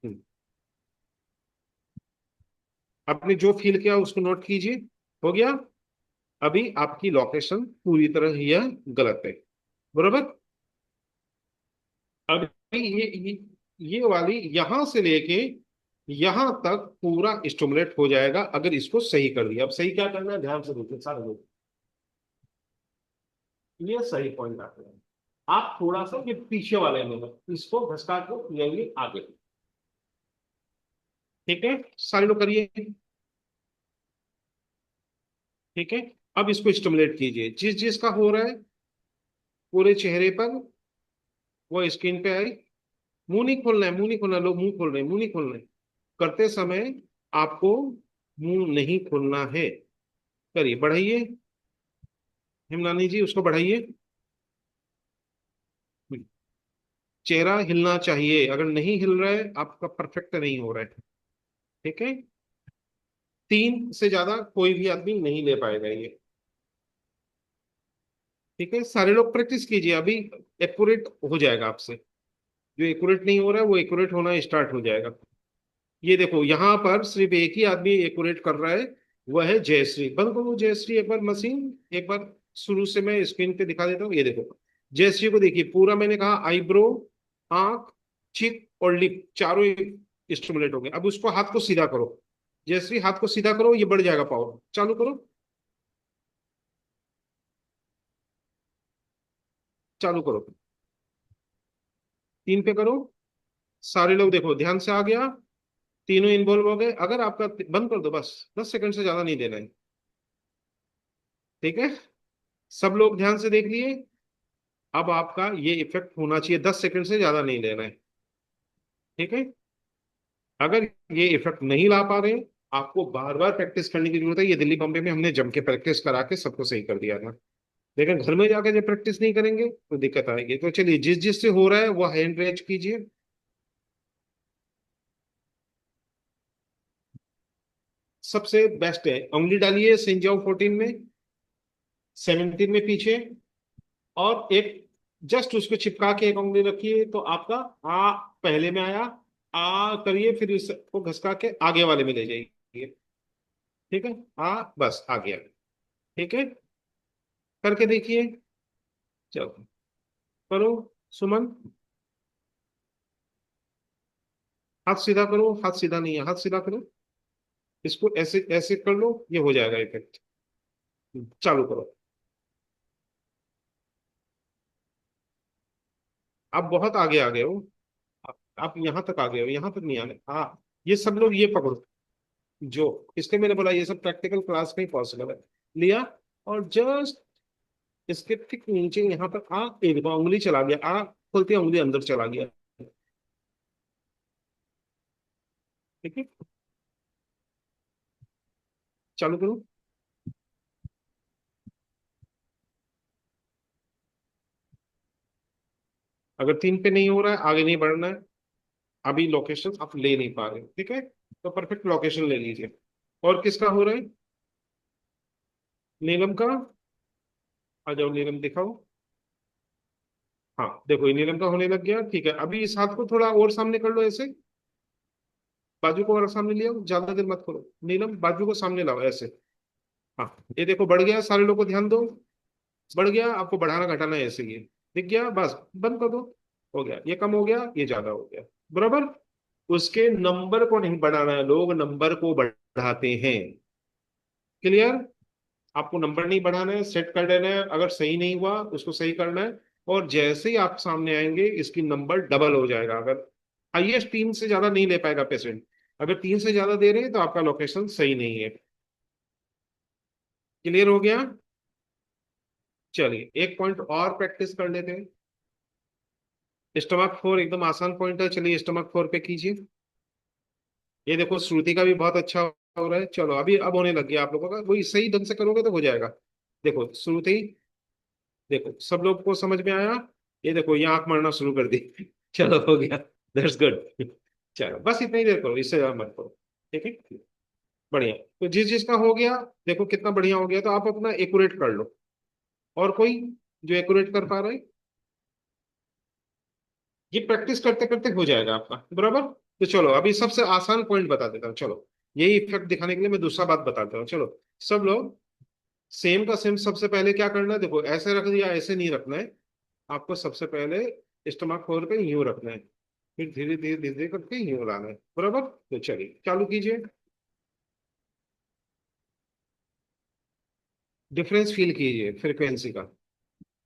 Speaker 1: हम्म। आपने जो फील किया उसको नोट कीजिए, हो गया। अभी आपकी लोकेशन पूरी तरह यह गलत है, बरोबर। अभी ये वाली यहां से लेके यहां तक पूरा स्टिमुलेट हो जाएगा अगर इसको सही कर दिया। अब सही क्या करना है, ध्यान से देखिए सारे लोग, ये सही पॉइंट आते हैं। आप थोड़ा सा ये पीछे वाले में इसको घसका के जाइए आगे, ठीक है। सारे लोग करिए, ठीक है। अब इसको स्टिमुलेट कीजिए, जिस जिसका हो रहा है पूरे चेहरे पर, वो स्क्रीन पे आई। मुंह नहीं खोलना है, मुंह नहीं खोलना, लोग मुंह खोल रहे हैं, मुंह नहीं खोलना है करते समय, आपको मुंह नहीं खोलना है। करिए, बढ़ाइए, हिमनानी जी उसको बढ़ाइए। चेहरा हिलना चाहिए, अगर नहीं हिल रहा है आपका परफेक्ट नहीं हो रहा है, ठीक है। तीन से ज्यादा कोई भी आदमी नहीं ले पाएगा ये, ठीक है। सारे लोग प्रैक्टिस कीजिए, अभी एक्यूरेट हो जाएगा आपसे। जो एक्यूरेट नहीं हो रहा है वो एक्यूरेट होना स्टार्ट हो जाएगा। ये देखो यहाँ पर सिर्फ एक ही आदमी एक्यूरेट कर रहा है, वह है जयश्री। बंद करो जयश्री एक बार मशीन, एक बार शुरू से मैं स्क्रीन पे दिखा देता हूँ। ये देखो जयश्री को देखिए, पूरा मैंने कहा आईब्रो, आंख, चिक और लिप चारों स्टिमुलेट हो गए। अब उसको हाथ को सीधा करो, जयश्री हाथ को सीधा करो, ये बढ़ जाएगा पावर, चालू करो, चालू करो, तीन पे करो। सारे लोग देखो ध्यान से आ गया, तीनों इन्वॉल्व हो गए। अगर आपका, बंद कर दो बस, 10 सेकंड से ज्यादा नहीं देना है, ठीक है। सब लोग ध्यान से देख लिए। अब आपका ये इफेक्ट होना चाहिए, 10 सेकंड से ज्यादा नहीं लेना है, ठीक है। अगर ये इफेक्ट नहीं ला पा रहे, आपको बार बार प्रैक्टिस करने की जरूरत है। ये दिल्ली बॉम्बे में हमने जम के प्रैक्टिस करा के सबको सही कर दिया था, लेकिन घर में जाकर जब प्रैक्टिस नहीं करेंगे तो दिक्कत आएगी। तो चलिए, जिस जिस से हो रहा है वो हैंड रेज कीजिए। सबसे बेस्ट है, उंगली डालिए सिंजाओ 14 में, 17 में पीछे, और एक जस्ट उसको चिपका के एक उंगली रखिए, तो आपका आ पहले में आया। आ करिए, फिर इसको घसका के आगे वाले में ले जाइए, ठीक है। आ बस आ गया, ठीक है। करके देखिए, चलो करो। सुमन, हाथ सीधा करो, हाथ सीधा नहीं है, हाथ सीधा करो, इसको ऐसे ऐसे कर लो, ये हो जाएगा इफेक्ट। चालू करो। आप बहुत आगे आ गए हो, आप यहाँ तक आ गए हो, यहाँ तक नहीं आने। हाँ, ये सब लोग ये पकड़ो, जो इसलिए मैंने बोला ये सब प्रैक्टिकल क्लास में ही पॉसिबल है। लिया, और जस्ट इसके ठीक नीचे यहाँ पर आ, एक दफा उंगली चला गया, आ खुलती है उंगली अंदर चला गया। ठीक है, चालू करो। अगर 3 पे नहीं हो रहा है, आगे नहीं बढ़ना है, अभी लोकेशन आप ले नहीं पा रहे, ठीक है, तो परफेक्ट लोकेशन ले लीजिए। और किसका हो रहा है? नीलम का। आ जाओ नीलम दिखाओ। हाँ देखो, ये नीलम का होने लग गया, ठीक है। अभी इस हाथ को थोड़ा और सामने कर लो, ऐसे बाजू को और सामने लिया, ज्यादा देर मत करो। नीलम बाजू को सामने लाओ ऐसे। हाँ, ये देखो बढ़ गया, सारे लोग को ध्यान दो। बढ़ गया, आपको बढ़ाना घटाना है ऐसे, ये दिख गया, बस बंद कर दो। हो गया, ये कम हो गया, ये ज्यादा हो गया, बराबर। उसके नंबर को नहीं बढ़ाना है, लोग नंबर को बढ़ाते हैं। क्लियर? आपको नंबर नहीं बढ़ाना है, सेट कर देना है, अगर सही नहीं हुआ उसको सही करना है। और जैसे ही आप सामने आएंगे इसकी नंबर डबल हो जाएगा। अगर हाईएस्ट 3 से ज्यादा नहीं ले पाएगा पेशेंट, अगर 3 से ज्यादा दे रहे हैं तो आपका लोकेशन सही नहीं है। क्लियर हो गया? चलिए एक पॉइंट और प्रैक्टिस कर लेते हैं। स्टमक 4 एकदम आसान पॉइंट है, चलिए स्टमक 4 पे कीजिए। ये देखो श्रुति का भी बहुत अच्छा हो रहा है। चलो अभी अब होने लग गया आप लोगों का, वही सही ढंग से करोगे तो हो जाएगा। देखो श्रुति, देखो सब लोग को समझ में आया? ये देखो ये आंख मारना शुरू कर दी। चलो हो गया, दैट्स गुड। चलो बस इतना ही देर करो, इससे ज्यादा मत करो, ठीक है। बढ़िया, तो जिस जिसका हो गया, देखो कितना बढ़िया हो गया, तो आप अपना एक्यूरेट कर लो। और कोई जो एक्यूरेट कर पा रहे? ये प्रैक्टिस करते करते हो जाएगा आपका, बराबर। तो चलो अभी सबसे आसान पॉइंट बता देता हूँ, चलो यही इफेक्ट दिखाने के लिए मैं दूसरा बात बताता हूँ। चलो सब लोग सेम का सेम, सबसे पहले क्या करना है, देखो ऐसे रख दिया, ऐसे नहीं रखना है। आपको सबसे पहले स्टमक 4 पे यूं रखना है, फिर धीरे धीरे धीरे धीरे करके यूं लाना है, बराबर। तो चलिए चालू कीजिए। डिफरेंस फील कीजिए फ्रीक्वेंसी का।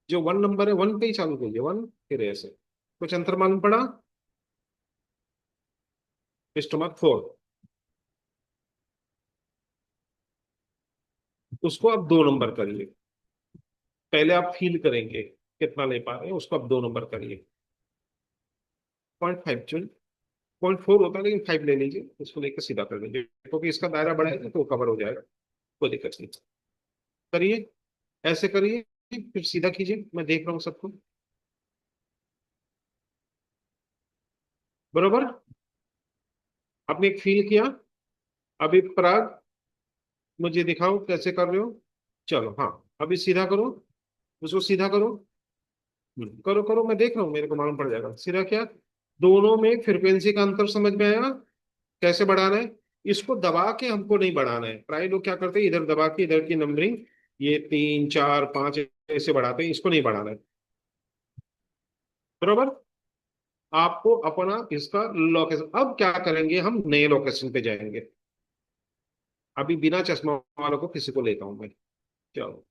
Speaker 1: जो 1 नंबर है 1 पे ही चालू कीजिए, 1, फिर ऐसे। कुछ अंतर मालूम पड़ा? स्टमक 4, उसको आप 2 नंबर करिए। पहले आप फील करेंगे कितना ले पा रहे हैं, उसको आप 2 नंबर करिए। 0.5 चुन, 0.4 होता है लेकिन 5 ले लीजिए, उसको लेकर सीधा कर लीजिए, क्योंकि इसका दायरा बढ़ाएगा तो कवर हो जाएगा, कोई दिक्कत नहीं। करिए, ऐसे करिए, फिर सीधा कीजिए, मैं देख रहा हूँ सबको, बरोबर। आपने एक फील किया। अभी पराग, मुझे दिखाओ कैसे कर रहे हो। चलो हाँ, अभी सीधा करो, उसको सीधा करो। करो करो, मैं देख रहा हूँ, मेरे को मालूम पड़ जाएगा। सीधा क्या? दोनों में फ्रिक्वेंसी का अंतर समझ में आया? कैसे बढ़ाना है? इसको दबा के हमको नहीं बढ़ाना है। प्राय लोग क्या करते हैं, इधर दबा के इधर की नंबरिंग, ये 3 4 5 ऐसे बढ़ाते हैं, इसको नहीं बढ़ाना है, बरोबर। आपको अपना इसका लोकेशन, अब क्या करेंगे, हम नए लोकेशन पे जाएंगे। अभी बिना चश्मा वालों को किसी को लेता हूं मैं। चलो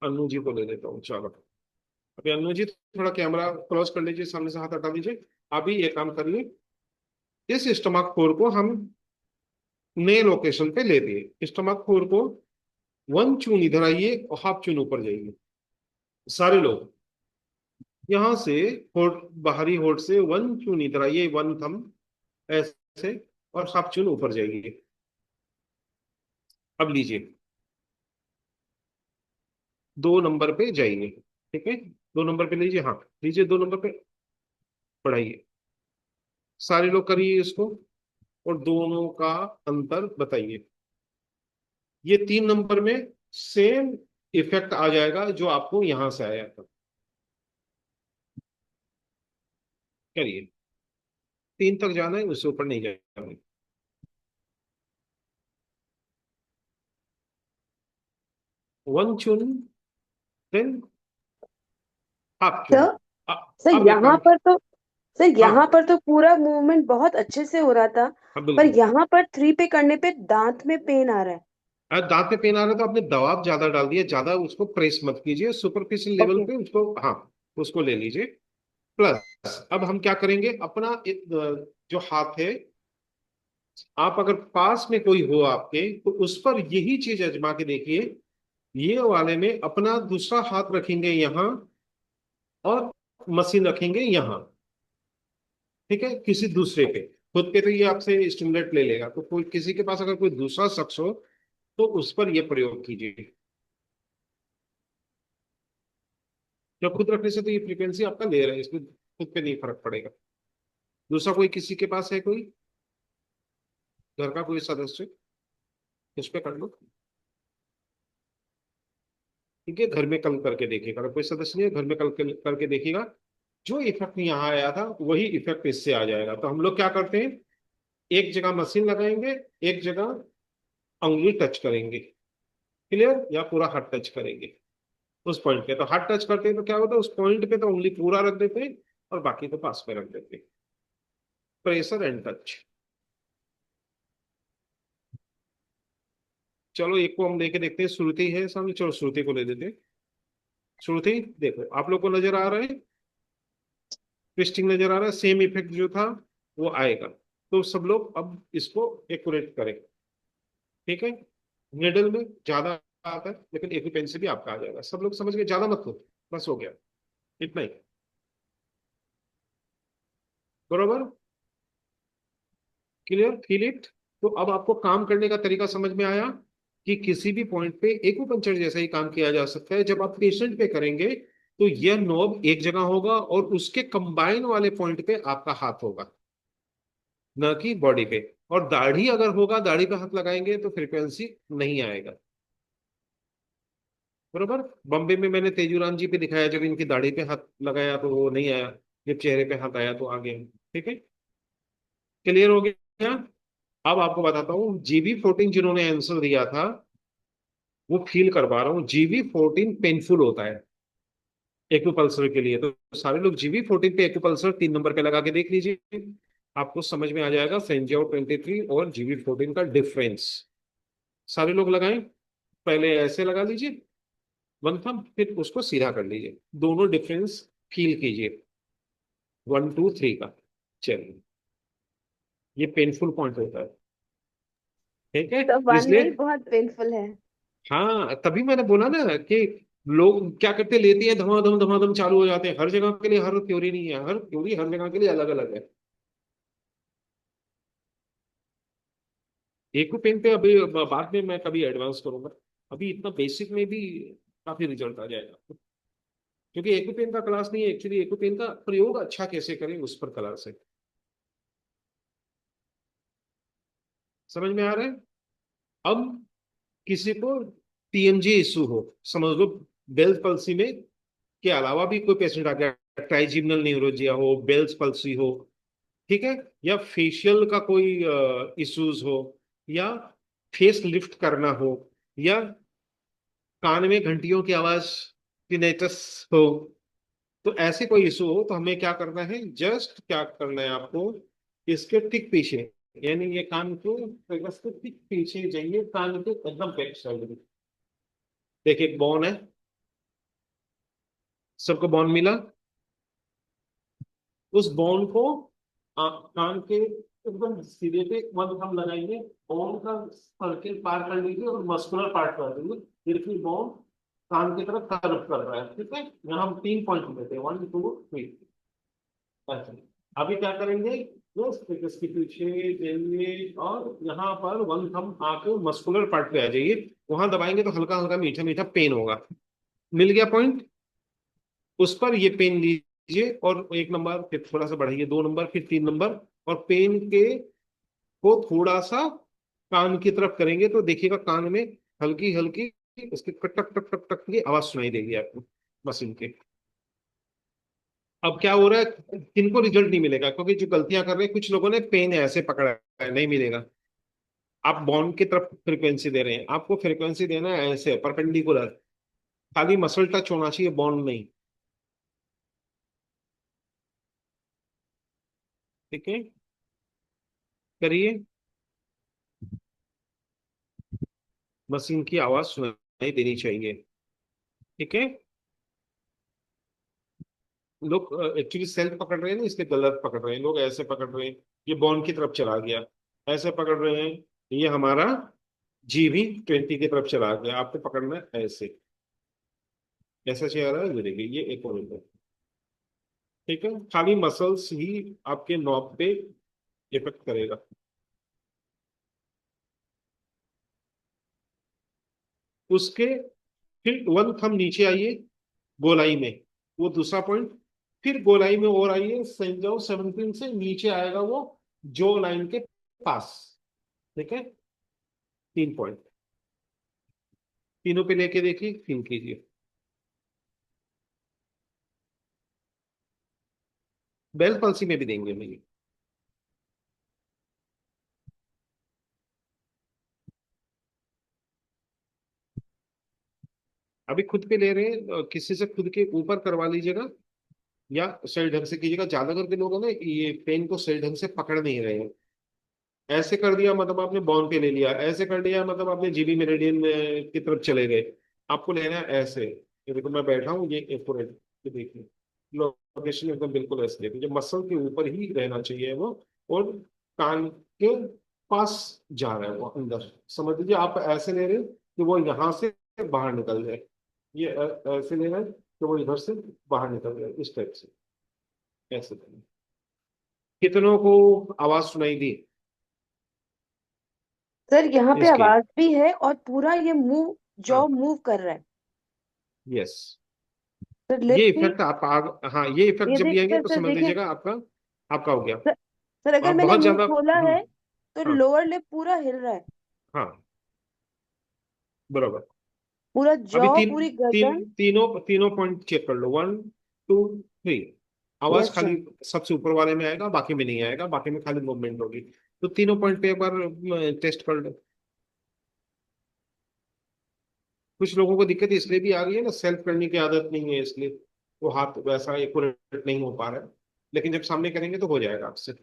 Speaker 1: अनु जी को ले लेता हूँ, चलो। अभी अनु जी थोड़ा कैमरा क्लोज कर लीजिए, सामने से हाथ हटा दीजिए। अभी ये काम करिए, इस स्टमक 4 को हम नए लोकेशन पे ले दिए। स्टमक 4 को 1 चून इधर आइए और हाफ चून ऊपर जाइए, सारे लोग। यहां से होठ, बाहरी होठ से 1 चून इधर आइए, 1 थम ऐसे, और हाफ चून ऊपर जाइए। अब लीजिए, 2 नंबर पे जाइए, ठीक है। 2 नंबर पे लीजिए, हाँ लीजिए, 2 नंबर पे बढ़ाइए। सारे लोग करिए इसको, और दोनों का अंतर बताइए। ये 3 नंबर में सेम इफेक्ट आ जाएगा जो आपको यहां से आया था। करिए, 3 तक जाना है, उससे ऊपर नहीं जाना है। 1 चुन, देन हाफ चुन।
Speaker 3: सर सर
Speaker 1: अब एक
Speaker 3: यहाँ
Speaker 1: काम,
Speaker 3: पर तो सर यहाँ
Speaker 1: हाँ
Speaker 3: पर तो पूरा मूवमेंट बहुत अच्छे से हो रहा था।
Speaker 1: हाँ
Speaker 3: पर
Speaker 1: बिल्कुल।
Speaker 3: यहाँ पर 3 पे करने पे दांत में पेन आ रहा है।
Speaker 1: दांत में पेन आ रहा है तो आपने दबाव ज्यादा डाल दिया, ज्यादा उसको प्रेस मत कीजिए, सुपरफिशियल लेवल
Speaker 3: ओके।
Speaker 1: पे उसको, हाँ उसको ले लीजिए। प्लस अब हम क्या करेंगे, अपना जो हाथ है, आप अगर पास में कोई हो आपके तो उस पर यही चीज आजमा के देखिए। ये वाले में अपना दूसरा हाथ रखेंगे यहाँ, और मशीन रखेंगे यहाँ। ठीक है, किसी दूसरे पे, खुद पे तो ये आपसे स्टिमुलेट ले लेगा, तो कोई किसी के पास अगर कोई दूसरा शख्स हो तो उस पर ये प्रयोग कीजिए। जब खुद रखने से तो ये फ्रीक्वेंसी आपका ले रहा है, इसमें खुद पे नहीं फर्क पड़ेगा। दूसरा कोई किसी के पास है, कोई घर का कोई सदस्य, उस पे कर लो। ठीक है, घर में कल करके देखिएगा, अगर कोई सदस्य नहीं है घर में कल करके देखिएगा। जो इफेक्ट यहाँ आया था वही इफेक्ट इससे आ जाएगा। तो हम लोग क्या करते हैं, एक जगह मशीन लगाएंगे, एक जगह उंगली टच करेंगे। क्लियर, या पूरा हाथ टच करेंगे उस पॉइंट पे। तो हाथ टच करते हैं तो क्या होता है, उस पॉइंट पे तो उंगली पूरा रख देते हैं और बाकी तो पास में रख देते हैं। Pressure and touch. चलो एक को हम लेके देखते हैं, श्रुति है सामने, चलो श्रुति को ले लेते हैं। श्रुति देखो, आप लोग को नजर आ रहा है, ट्विस्टिंग नजर आ रहा है, सेम इफेक्ट जो था वो आएगा। तो सब लोग अब इसको एक्यूरेट करें। ठीक है, निडल में ज्यादा आता है लेकिन एक पेन से भी आपका आ जाएगा। सब लोग समझ गए, ज्यादा मत लो, बस हो गया, इतना ही। बरोबर, क्लियर, फील इट। तो अब आपको काम करने का तरीका समझ में आया कि किसी भी पॉइंट पे एक्यूपंक्चर जैसा ही काम किया जा सकता है। जब आप पेशेंट पे करेंगे तो यह नोब एक जगह होगा और उसके कंबाइन वाले पॉइंट पे आपका हाथ होगा, न कि बॉडी पे। और दाढ़ी अगर होगा, दाढ़ी पे हाथ लगाएंगे तो फ्रीक्वेंसी नहीं आएगा। बरोबर, बॉम्बे में मैंने तेजूराम जी पे दिखाया, जब इनकी दाढ़ी पे हाथ लगाया तो वो नहीं आया, जब चेहरे पे हाथ आया तो आ गया। ठीक है, क्लियर हो गया। अब आपको बताता हूँ, जीबी 14 जिन्होंने आंसर दिया था वो फील करवा रहा हूँ, जीबी 14 पेनफुल होता है एक्यूपल्सर के लिए। तो सारे लोग जीबी 14 पे एक्यूपल्सर 3 नंबर पे लगा के देख लीजिए, आपको समझ में आ जाएगा फेंजियो 23 और जीबी 14 का डिफरेंस। सारे लोग लगाएं, पहले ऐसे लगा लीजिए वन थंब, फिर उसको सीधा कर लीजिए, दोनों डिफरेंस फील कीजिए, 1 2 3 का। चलिए, ये पेनफुल पॉइंट होता है। ठीक है,
Speaker 3: तो वन में
Speaker 1: इसलिए
Speaker 3: ही बहुत पेनफुल है।
Speaker 1: हाँ, तभी मैंने बोला ना कि लोग क्या करते, लेते हैं धमाधम चालू हो जाते हैं। हर जगह के लिए हर थ्योरी नहीं है, हर थ्योरी हर जगह के लिए अलग अलग है। एक पेन पे अभी बाद में मैं कभी एडवांस करूंगा, अभी इतना बेसिक में भी काफी रिजल्ट आ जाएगा। क्योंकि एक पेन का क्लास नहीं है एक्चुअली, एक पेन का प्रयोग अच्छा कैसे करें उस पर क्लास है। समझ में आ रहा है। अब किसी को टीएमजी इशू हो, समझ लो बेल्स पल्सी में के अलावा भी कोई पेशेंट आ गया, ट्राइजिमिनल न्यूरोजिया हो, बेल्स पल्सी हो, ठीक है, या फेशियल का कोई इश्यूज हो, या फेस लिफ्ट करना हो, या कान में घंटियों की आवाज टिनेटस हो, तो ऐसे कोई इशू हो तो हमें क्या करना है, जस्ट क्या करना है आपको, इसके ठीक पीछे, यानी ये कान को व्यवस्थित ठीक पीछे जाइए, कान के एकदम बैक साइड में देखिए बॉन है, सबको बॉन मिला। उस बॉन को कान के एकदम सीधे पे वन हम लगाएंगे, बॉन का सर्किल पार कर लीजिए और मस्कुलर पार्ट कर देंगे, फिर बॉन कान की तरफ कर्व कर रहा है। ठीक है, यहाँ हम 3 पॉइंट लेते हैं, 1 2 3। अच्छा, अभी क्या करेंगे, इसके पीछे जाइए और यहाँ पर वन थंब आके मस्कुलर पार्ट पे आ जाइए, वहां दबाएंगे तो हल्का हल्का मीठा मीठा पेन होगा। मिल गया पॉइंट, उस पर ये पेन लीजिए और 1 नंबर, फिर थोड़ा सा बढ़ाइए 2 नंबर, फिर 3 नंबर, और पेन के को थोड़ा सा कान की तरफ करेंगे तो देखिएगा कान में हल्की हल्की उसके टक टक टक टक टक की आवाज सुनाई देगी आपको मशीन के। अब क्या हो रहा है, किनको रिजल्ट नहीं मिलेगा, क्योंकि जो गलतियां कर रहे हैं कुछ लोगों ने पेन ऐसे पकड़ा है, नहीं मिलेगा। आप बॉन्ड की तरफ फ्रीक्वेंसी दे रहे हैं, आपको फ्रीक्वेंसी देना है ऐसे परपेंडिकुलर, खाली मसल टच होना चाहिए, बॉन्ड नहीं। ठीक है, करिए, मशीन की आवाज सुनाई देनी चाहिए। ठीक है, लोग एक्चुअली सेल्फ पकड़ रहे हैं ना, इसलिए गलत पकड़ रहे हैं। लोग ऐसे पकड़ रहे हैं, ये बॉन्ड की तरफ चला गया, ऐसे पकड़ रहे हैं, ये हमारा जी भी 20 की तरफ चला गया। आपको पकड़ना है ऐसे, ऐसा चेहरा गिरेगी, ये एक और है। ठीक है, खाली मसल्स ही आपके नॉब पे इफेक्ट करेगा। उसके फिर वन थंब नीचे आइए गोलाई में, वो दूसरा पॉइंट। फिर गोलाई में और आइए, सेंट जाओ 17 से नीचे आएगा वो जो लाइन के पास। ठीक है, 3 पॉइंट, तीनों पे लेके देखिए, फील कीजिए। बेल पल्सी में भी देंगे मैं ये। अभी खुद पे ले रहे हैं, किसी से खुद के ऊपर करवा लीजिएगा या सही ढंग से कीजिएगा। ज्यादा करके लोग हैं ना, ये पेन को सही ढंग से पकड़ नहीं रहे हैं। ऐसे कर दिया मतलब आपने बॉन पे ले लिया, ऐसे कर दिया मतलब आपने जीबी मेरिडियन की तरफ चले गए। आपको लेना है ऐसे। ये देखो मैं बैठा हूँ, ये एक्यूरेट, ये देखिए लोकेशन एकदम बिल्कुल ऐसे देखिए, जो मसल के ऊपर ही रहना चाहिए वो, और कान के पास जा रहा है वो अंदर। समझ लीजिए आप ऐसे ले रहे हैं कि वो यहाँ से बाहर निकल जाए, ये ऐसे ले रहे हैं कि वो इधर से बाहर निकल जाए, इस टाइप से ऐसे करें। कितनों को आवाज सुनाई दी?
Speaker 3: सर यहाँ पे
Speaker 1: इसकी,
Speaker 3: आवाज भी है और पूरा ये मूव,
Speaker 1: हाँ,
Speaker 3: जॉ मूव कर रहा है।
Speaker 1: यस।
Speaker 3: सर
Speaker 1: ये
Speaker 3: लिप भी।
Speaker 1: इफेक्ट आप हाँ, ये इफेक्ट
Speaker 3: ये
Speaker 1: जब
Speaker 3: देख
Speaker 1: लिएंगे
Speaker 3: सर,
Speaker 1: तो
Speaker 3: सर
Speaker 1: समझ
Speaker 3: देखिए
Speaker 1: लीजिएगा आपका आपका हो गया।
Speaker 3: सर, सर अगर
Speaker 1: और
Speaker 3: मैंने
Speaker 1: बहुत
Speaker 3: मुंह
Speaker 1: ज्यादा
Speaker 3: खोला है तो
Speaker 1: हाँ,
Speaker 3: लोअर लिप पूरा हिल रहा है।
Speaker 1: हाँ, बराबर।
Speaker 3: पूरा
Speaker 1: अभी
Speaker 3: जॉ,
Speaker 1: तीन
Speaker 3: पूरी
Speaker 1: तीन
Speaker 3: गर्दन।
Speaker 1: तीनों तीनों पॉइंट चेक कर लो, 1 2 3। आवाज
Speaker 3: यस
Speaker 1: खाली
Speaker 3: सर।
Speaker 1: सबसे ऊपर वाले में आएगा, बाकी में नहीं आएगा, बाकी में खाली मूवमेंट होगी। तो तीनों पॉइंट पे एक बार टेस्ट कर लो। कुछ लोगों को दिक्कत इसलिए भी आ गई है ना, सेल्फ करने की आदत नहीं है, इसलिए वो हाथ वैसा एक्यूरेट नहीं हो पा रहा है। लेकिन जब सामने करेंगे तो हो जाएगा आपसे।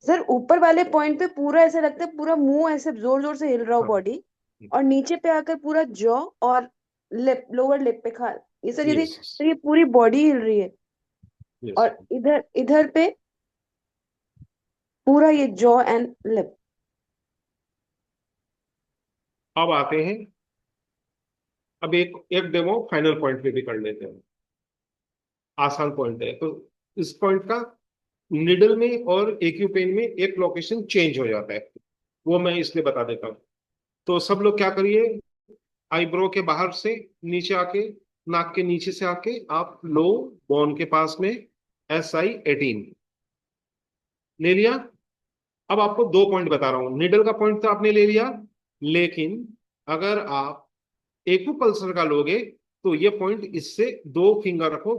Speaker 3: सर ऊपर वाले पॉइंट पे पूरा ऐसा लगता है, पूरा मुंह ऐसे जोर जोर से हिल रहा हो
Speaker 1: हाँ,
Speaker 3: बॉडी, और नीचे पे आकर पूरा जॉ और लिप, लोअर लिप पे खा, ये सर यदि
Speaker 1: यस,
Speaker 3: सर ये पूरी बॉडी हिल रही है।
Speaker 1: यस।
Speaker 3: और इधर इधर पे पूरा ये जॉ एंड लिप।
Speaker 1: अब आते हैं, अब एक एक डेमो फाइनल पॉइंट पे भी कर लेते हैं। आसान पॉइंट है तो इस पॉइंट का निडल में और एक्यू पेन में एक लोकेशन चेंज हो जाता है, वो मैं इसलिए बता देता हूँ। तो सब लोग क्या करिए, आईब्रो के बाहर से नीचे आके, नाक के नीचे से आके आप लो बोन के पास में SI 18 ले लिया। अब आपको 2 पॉइंट बता रहा हूँ, निडल का पॉइंट तो आपने ले लिया, लेकिन अगर आप एक्यूपल्सर का लोगे तो ये पॉइंट इससे 2 फिंगर रखो,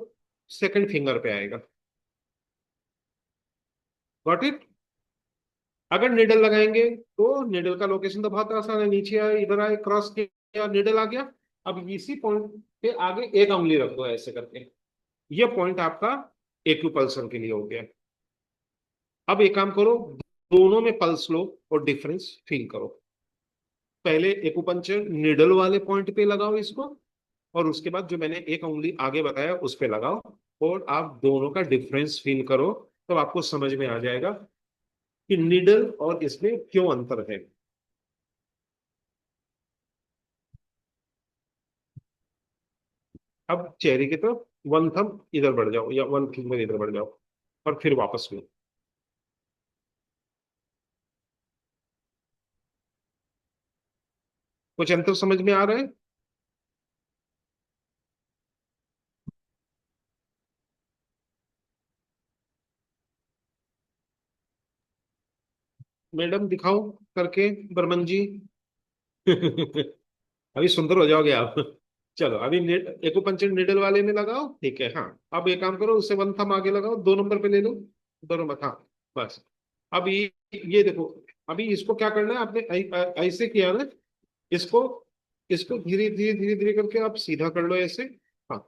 Speaker 1: सेकंड फिंगर पे आएगा। Got it? अगर निडल लगाएंगे तो निडल का लोकेशन तो बहुत आसान है, नीचे आए, इधर आए, क्रॉस किया, निडल आ गया। अब इसी पॉइंट पे आगे एक उंगली रख दो ऐसे करके, ये पॉइंट आपका एक्यूपल्सर के लिए हो गया। अब एक काम करो, दोनों में पल्स लो और डिफरेंस फील करो। पहले एक्यूपंक्चर निडल वाले पॉइंट पे लगाओ इसको, और उसके बाद जो मैंने एक उंगली आगे बताया उस पे लगाओ, और आप दोनों का डिफरेंस फील करो। तो आपको समझ में आ जाएगा कि निडल और इसमें क्यों अंतर है। अब चेहरे की तरफ वन थंब इधर बढ़ जाओ या वन फिंगर इधर बढ़ जाओ, और फिर वापस लो। कुछ अंतर समझ में आ रहा है? मैडम दिखाओ करके, बर्मन जी। अभी सुंदर हो जाओगे आप। चलो अभी एक्यूपंक्चर निडल वाले में लगाओ, ठीक है। हाँ, अब एक काम करो, उससे वन थंब आगे लगाओ, 2 नंबर पे ले लो, दोनों मत, हाँ, बस। अब ये देखो, अभी इसको क्या करना है आपने, ऐसे किया ना, इसको इसको धीरे धीरे धीरे धीरे करके आप सीधा कर लो ऐसे। हाँ,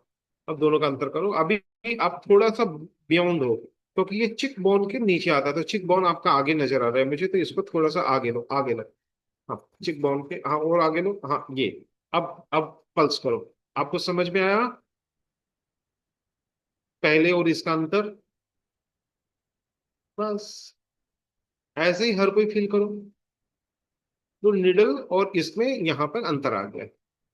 Speaker 1: अब दोनों का अंतर करो। अभी आप थोड़ा सा बियॉन्ड हो, क्योंकि ये चिक बोन के नीचे आता है, तो चिक बोन आपका आगे नजर आ रहा है मुझे, तो इसको थोड़ा सा आगे लो, आगे लो। हाँ, चिक बाउंड के, हाँ, और आगे लो, हाँ, ये। अब पल्स करो, आपको समझ में आया? पहले और इसका अंतर, बस ऐसे ही हर कोई फील करो। तो निडल और इसमें यहां पर अंतर आ गया,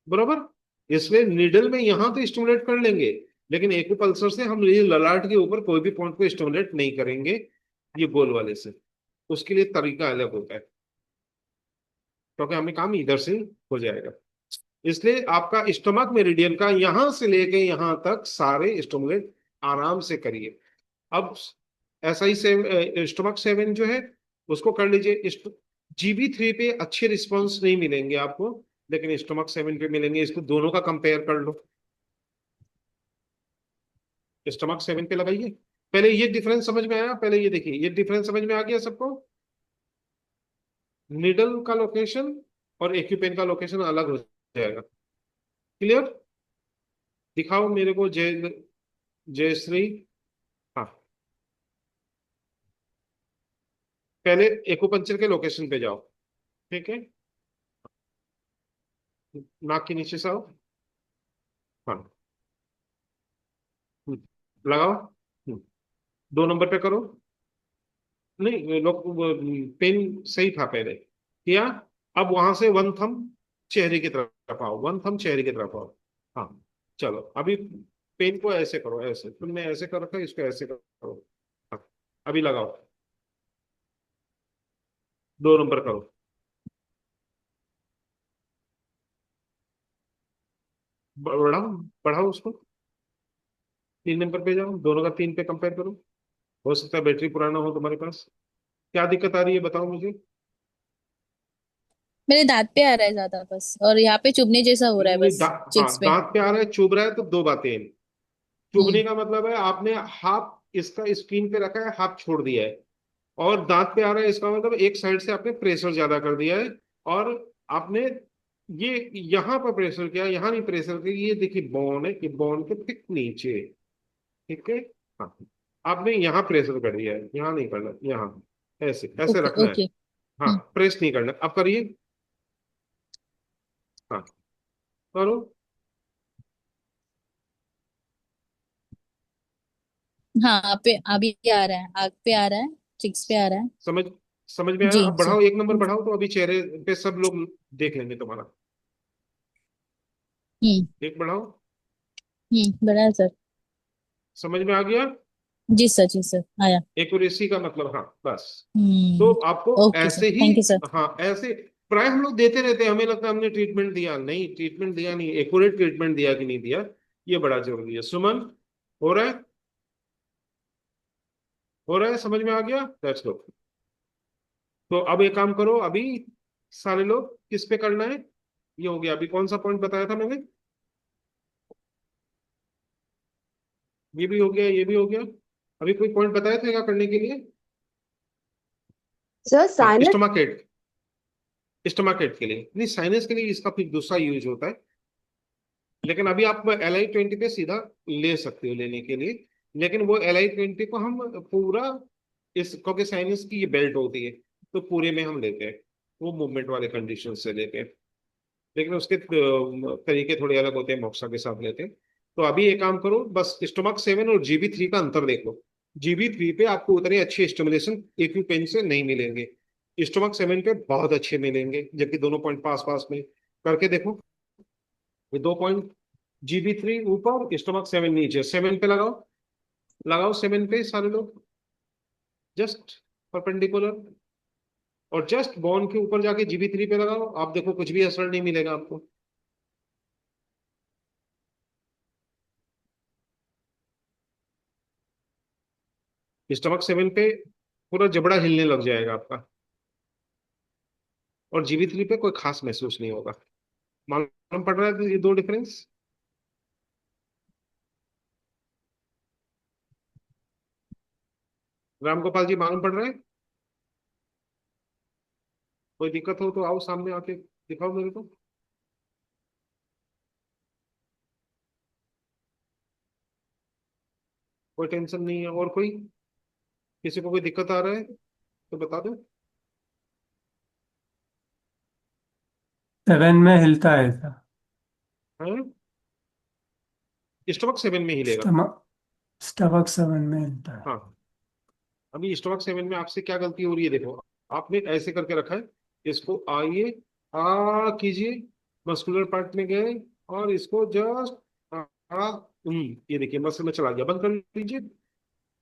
Speaker 1: बराबर। इसमें निडल में यहां तो स्टिमुलेट कर लेंगे, लेकिन एक्यूपल्सर से हम ये ललाट के ऊपर कोई भी पॉइंट को स्टिमुलेट नहीं करेंगे, ये गोल वाले से। उसके लिए तरीका अलग होता है, क्योंकि हमें काम इधर से हो जाएगा। इसलिए आपका स्टमक मेरिडियन का यहां से लेके यहां तक सारे स्टिमुलेट आराम से करिए। अब ऐसा ही स्टमक 7 जो है उसको कर लीजिए। GB3 पे अच्छे रिस्पॉन्स नहीं मिलेंगे आपको, लेकिन स्टमक 7 पे मिलेंगे। इसको दोनों का कंपेयर कर लो। स्टमक 7 पे लगाइए। पहले ये डिफरेंस समझ में आया? पहले ये देखिए, ये डिफरेंस समझ में आ गया सबको? निडल का लोकेशन और एक्यूपेन का लोकेशन अलग हो जाएगा। क्लियर? दिखाओ मेरे को जय, जयश्री। हाँ, पहले एक्यूपंक्चर के लोकेशन पे जाओ। ठीक है, नाक के नीचे से आओ। हाँ, लगाओ। 2 नंबर पे करो। नहीं, लोग पेन सही था पहले किया। अब वहां से वन थम चेहरे की तरफ आओ, वन थम चेहरे की तरफ आओ। हाँ, चलो अभी पेन को ऐसे करो, ऐसे तुमने ऐसे कर रखा है, इसको ऐसे करो। हाँ, अभी लगाओ। 2 नंबर करो। बढ़ाओ, बढ़ाओ उसको। 3 नंबर पे जाओ, दोनों का 3 पे कंपेयर करो। हो सकता है बैटरी पुराना हो तुम्हारे पास। क्या दिक्कत आ रही है बताओ मुझे।
Speaker 5: मेरे दांत पे आ रहा है ज्यादा बस, और यहाँ पे चुभने जैसा हो रहा है
Speaker 1: नहीं,
Speaker 5: बस।
Speaker 1: हाँ,
Speaker 5: चिक्स पे।
Speaker 1: दांत पे आ रहा है, चुभ रहा है, तो दो बातें हैं।
Speaker 5: हम्म।
Speaker 1: चुभने का मतलब है आपने हाथ इसका स्क्रीन पे रखा है, हाथ छोड़ दिया है। और दांत पे आ रहा है, इसका मतलब एक साइड से आपने प्रेशर ज्यादा कर दिया है। और आपने ये यहाँ पर प्रेशर किया, यहाँ नहीं प्रेशर किया। ये देखिए बोन है, ये बोन के ठीक नीचे। ठीक है। हाँ, आपने यहाँ प्रेशर कर दिया है, यहाँ नहीं करना, यहाँ ऐसे ऐसे
Speaker 5: ओके
Speaker 1: रखना है।
Speaker 5: ओके।
Speaker 1: हाँ,
Speaker 5: हम्म।
Speaker 1: प्रेस नहीं करना। अब करिए। हाँ, करो।
Speaker 5: हाँ, आप पे अभी आ रहा है, आग पे आ रहा है, चिक्स पे आ रहा है।
Speaker 1: समझ समझ में आया?
Speaker 5: जी
Speaker 1: अब
Speaker 5: सर।
Speaker 1: बढ़ाओ, 1 नंबर बढ़ाओ, तो अभी चेहरे पे सब लोग देख लेंगे तुम्हारा।
Speaker 5: हम्म।
Speaker 1: एक बढ़ाओ।
Speaker 5: बड़ा है सर।
Speaker 1: समझ में आ गया?
Speaker 5: जी सर, जी सर, आया।
Speaker 1: एक्यूरेसी का मतलब, हाँ बस। तो
Speaker 5: हम्म।
Speaker 1: आपको
Speaker 5: ओके सर,
Speaker 1: ऐसे ही,
Speaker 5: थैंक यू सर।
Speaker 1: हाँ ऐसे प्राय हम लोग देते रहते हैं। हमें लगता है हमने ट्रीटमेंट दिया, नहीं ट्रीटमेंट दिया नहीं, एक्यूरेट ट्रीटमेंट दिया कि नहीं दिया, ये बड़ा जरूरी है। सुमन, हो रहा है? हो रहा है? समझ में आ गया? That's good. तो अब एक काम करो अभी, सारे लोग किस पे करना है? ये हो गया। अभी कौन सा पॉइंट बताया था मैंने? ये भी हो गया, ये भी हो गया। अभी कोई पॉइंट बताया था क्या करने के लिए?
Speaker 3: सर
Speaker 1: हाँ,
Speaker 3: साइनस।
Speaker 1: स्टोमाकेट। स्टोमाकेट के लिए नहीं, साइनस के लिए इसका फिर दूसरा यूज होता है। लेकिन अभी आप LI20 पे सीधा ले सकते हो लेने के लिए। लेकिन वो LI20 को हम पूरा, इस क्योंकि साइनस की ये बेल्ट होती है, तो पूरे में हम लेते हैं। वो मूवमेंट वाले कंडीशन से लेते हैं। लेकिन उसके तरीके थोड़े अलग होते हैं, मोक्सा के साथ लेते हैं। तो अभी एक काम करो, बस स्टोमक 7 और GB3 का अंतर देखो। GB3 पे आपको उतने अच्छे स्टिमुलेशन एक्यूपेन से नहीं मिलेंगे, स्टोमक 7 पे बहुत अच्छे मिलेंगे, जबकि दोनों पॉइंट पास पास में। करके देखो, ये 2 पॉइंट, GB3 ऊपर, स्टोमक 7 नीचे। 7 पे लगाओ, लगाओ 7 पे सारे लोग, जस्ट परपेंडिकुलर। और जस्ट बॉन के ऊपर जाके GB3 पे लगाओ, आप देखो कुछ भी असर नहीं मिलेगा आपको। स्टमक 7 पे पूरा जबड़ा हिलने लग जाएगा आपका, और GB3 पे कोई खास महसूस नहीं होगा। मालूम पड़ रहा है ये दो डिफरेंस? राम गोपाल जी, मालूम पड़ रहा है? कोई दिक्कत हो तो आओ सामने आके दिखाओ मेरे को। कोई टेंशन नहीं है? और कोई, किसी को कोई दिक्कत आ रहा है तो बता दो।
Speaker 2: 7 में हिलता है ऐसा।
Speaker 1: हाँ, स्टमक 7 में हिलेगा।
Speaker 2: स्टमक स्टमक 7 में होता है।
Speaker 1: हाँ, अभी स्टमक 7 में आपसे क्या गलती हो रही है, देखो आपने ऐसे करके रखा है, इसको आइए आ कीजिए, मस्कुलर पार्ट में गए और इसको जस्ट ये देखिए मसल में चला गया, बंद कर लीजिए।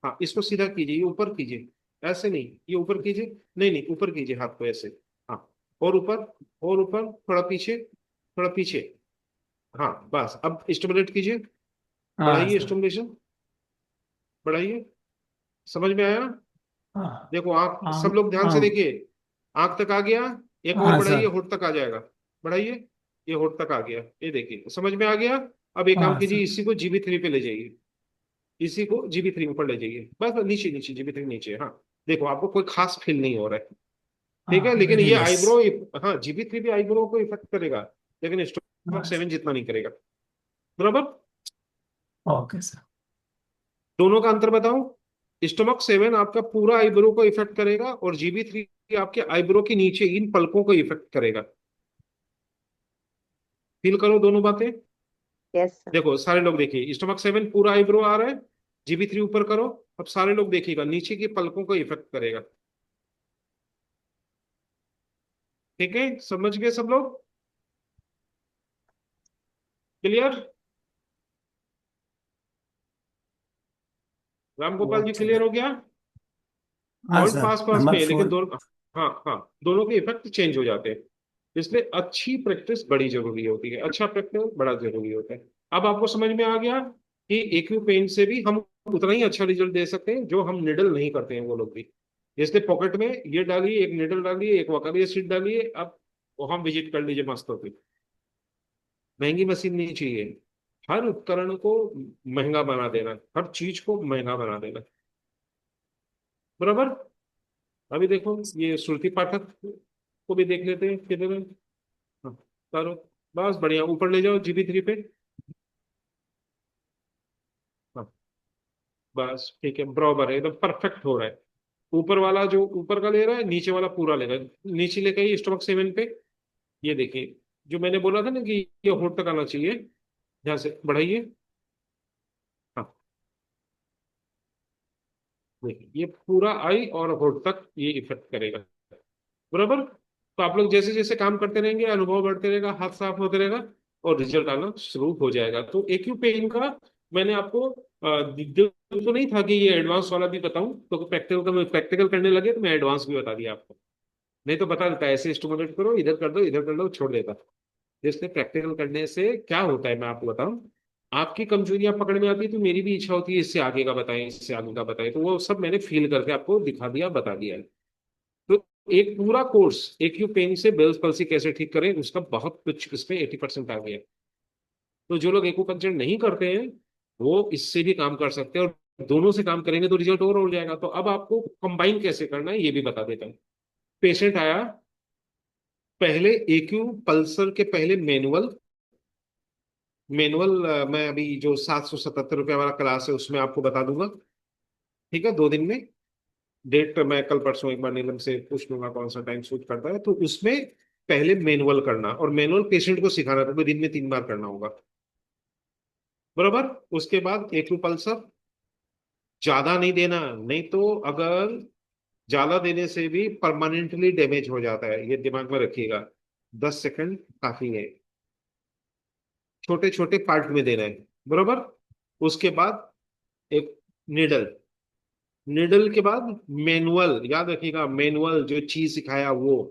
Speaker 1: हाँ, इसको सीधा कीजिए, ये ऊपर कीजिए, ऐसे नहीं, ये ऊपर कीजिए, नहीं नहीं ऊपर कीजिए हाथ को ऐसे। हाँ, और ऊपर, और ऊपर, थोड़ा पीछे, थोड़ा पीछे। हाँ बस, अब स्टिमुलेट कीजिए,
Speaker 2: हाँ
Speaker 1: बढ़ाइए
Speaker 2: सर।
Speaker 1: स्टिमुलेशन, बढ़ाइए। समझ में आया?
Speaker 2: हाँ
Speaker 1: देखो आंख, सब
Speaker 2: हाँ
Speaker 1: लोग ध्यान से
Speaker 2: हाँ
Speaker 1: देखिए, आंख तक आ गया, एक और
Speaker 2: हाँ
Speaker 1: बढ़ाइए,
Speaker 2: सर।
Speaker 1: होठ तक आ जाएगा, बढ़ाइए, ये होठ तक आ गया, ये देखिए समझ में आ गया। अब एक काम
Speaker 2: हाँ
Speaker 1: कीजिए,
Speaker 2: सर।
Speaker 1: इसी को GB3 पे ले जाइए, इसी को GB3 ऊपर ले जाइए, बस नीचे नीचे, GB3 नीचे। हाँ, देखो आपको कोई खास फील नहीं हो रहा है, ठीक है,
Speaker 2: हाँ
Speaker 1: लेकिन
Speaker 2: वेरी
Speaker 1: ये
Speaker 2: लेस।
Speaker 1: आईब्रो, हाँ GB3 भी आईब्रो को इफेक्ट करेगा, लेकिन स्टमक
Speaker 2: हाँ सर।
Speaker 1: 7 जितना नहीं करेगा। बराबर?
Speaker 2: Okay sir.
Speaker 1: दोनों का अंतर बताऊं? स्टमक 7 आपका पूरा आईब्रो को इफेक्ट करेगा और GB3 आपके आईब्रो के नीचे इन पलकों को इफेक्ट करेगा। फील करो दोनों बातें।
Speaker 3: Yes sir.
Speaker 1: देखो सारे लोग देखिए, स्टमक 7 पूरा आईब्रो आ रहा है, GB3 ऊपर करो, अब सारे लोग देखिएगा नीचे की पलकों को इफेक्ट करेगा। ठीक है, समझ गए सब लोग? Clear? Ram Gopal ji
Speaker 2: okay
Speaker 1: clear
Speaker 2: sir.
Speaker 1: हो गया?
Speaker 2: हाँ
Speaker 1: पॉइंट
Speaker 2: सर।
Speaker 1: पास पास पे
Speaker 2: नंबर
Speaker 1: है, लेकिन
Speaker 2: 4।
Speaker 1: दोनों, हाँ हाँ, दोनों के इफेक्ट चेंज हो जाते हैं, इसलिए अच्छी प्रैक्टिस बड़ी जरूरी होती है, अच्छा प्रैक्टिस बड़ा जरूरी होता है। अब आपको समझ में आ गया कि एक्यू पेन से भी हम उतना ही अच्छा रिजल्ट दे सकते हैं, जो हम निडल नहीं करते हैं वो लोग भी। इसलिए पॉकेट में ये डालिए, एक निडल डालिए, एक वकारी एसिड डालिए, अब वो हम विजिट कर लीजिए मस्त होती। महंगी मशीन नहीं चाहिए, हर उपकरण को महंगा बना देना, हर चीज को महंगा बना देना। बराबर? अभी देखो ये श्रुति पाठक को भी देख लेते हैं किधर है। हाँ, करो, बस बढ़िया, ऊपर ले जाओ GB3 पे। हाँ, बस ठीक है, बराबर है, एकदम परफेक्ट हो रहा है। ऊपर वाला जो ऊपर का ले रहा है, नीचे वाला पूरा लेगा, नीचे लेके आइए स्टमक 7 पे। ये देखिए, जो मैंने बोला था ना कि ये होठ तक आना चाहिए, ध्यान से बढ़ाइए। हाँ, देखिए ये पूरा आई और होठ तक ये इफेक्ट करेगा। बराबर? तो आप लोग जैसे जैसे काम करते रहेंगे, अनुभव बढ़ते रहेगा, हाथ साफ होते रहेगा और रिजल्ट आना शुरू हो जाएगा। तो एक्यू पेन का मैंने आपको दिल तो नहीं था कि ये एडवांस वाला भी बताऊं, तो प्रैक्टिकल करने लगे तो मैं एडवांस भी बता दिया आपको, नहीं तो बता देता ऐसे स्टिमुलेट करो, इधर कर दो, छोड़ देता। इसलिए प्रैक्टिकल करने से क्या होता है मैं आपको बताऊं, आपकी कमजोरियां पकड़ में आती है, तो मेरी भी इच्छा होती है इससे आगे का बताएं, इससे आगे का बताएं, तो वो सब मैंने फील करके आपको दिखा दिया, बता दिया है। तो एक पूरा कोर्स एक्यू पेन से बेल्स पल्सी कैसे ठीक करें, उसका बहुत कुछ इसमें 80% आ गया है। तो जो लोग एक्यूपंक्चर नहीं करते हैं वो इससे भी काम कर सकते हैं, और दोनों से काम करेंगे तो रिजल्ट और हो जाएगा। तो अब आपको कंबाइन कैसे करना है ये भी बता देता हूँ। पेशेंट आया, पहले एक्यू पल्सर के पहले मैनुअल, मैं अभी जो 777 रुपये वाला क्लास है उसमें आपको बता दूंगा, ठीक है, 2 दिन में। डेट मैं कल परसों एक बार नीलम से पूछ लूंगा कौन सा टाइम सूट करता है, तो उसमें पहले मैनुअल करना, और मैनुअल पेशेंट को सिखाना, तो दिन में 3 बार करना होगा। बराबर? उसके बाद एक्यू पल्सर ज्यादा नहीं देना, नहीं तो अगर ज्यादा देने से भी परमानेंटली डैमेज हो जाता है, ये दिमाग में रखिएगा। 10 सेकंड काफी है, छोटे छोटे पार्ट में देना है। बराबर? उसके बाद एक निडल, निडल के बाद मैनुअल, याद रखिएगा मैनुअल जो चीज सिखाया वो,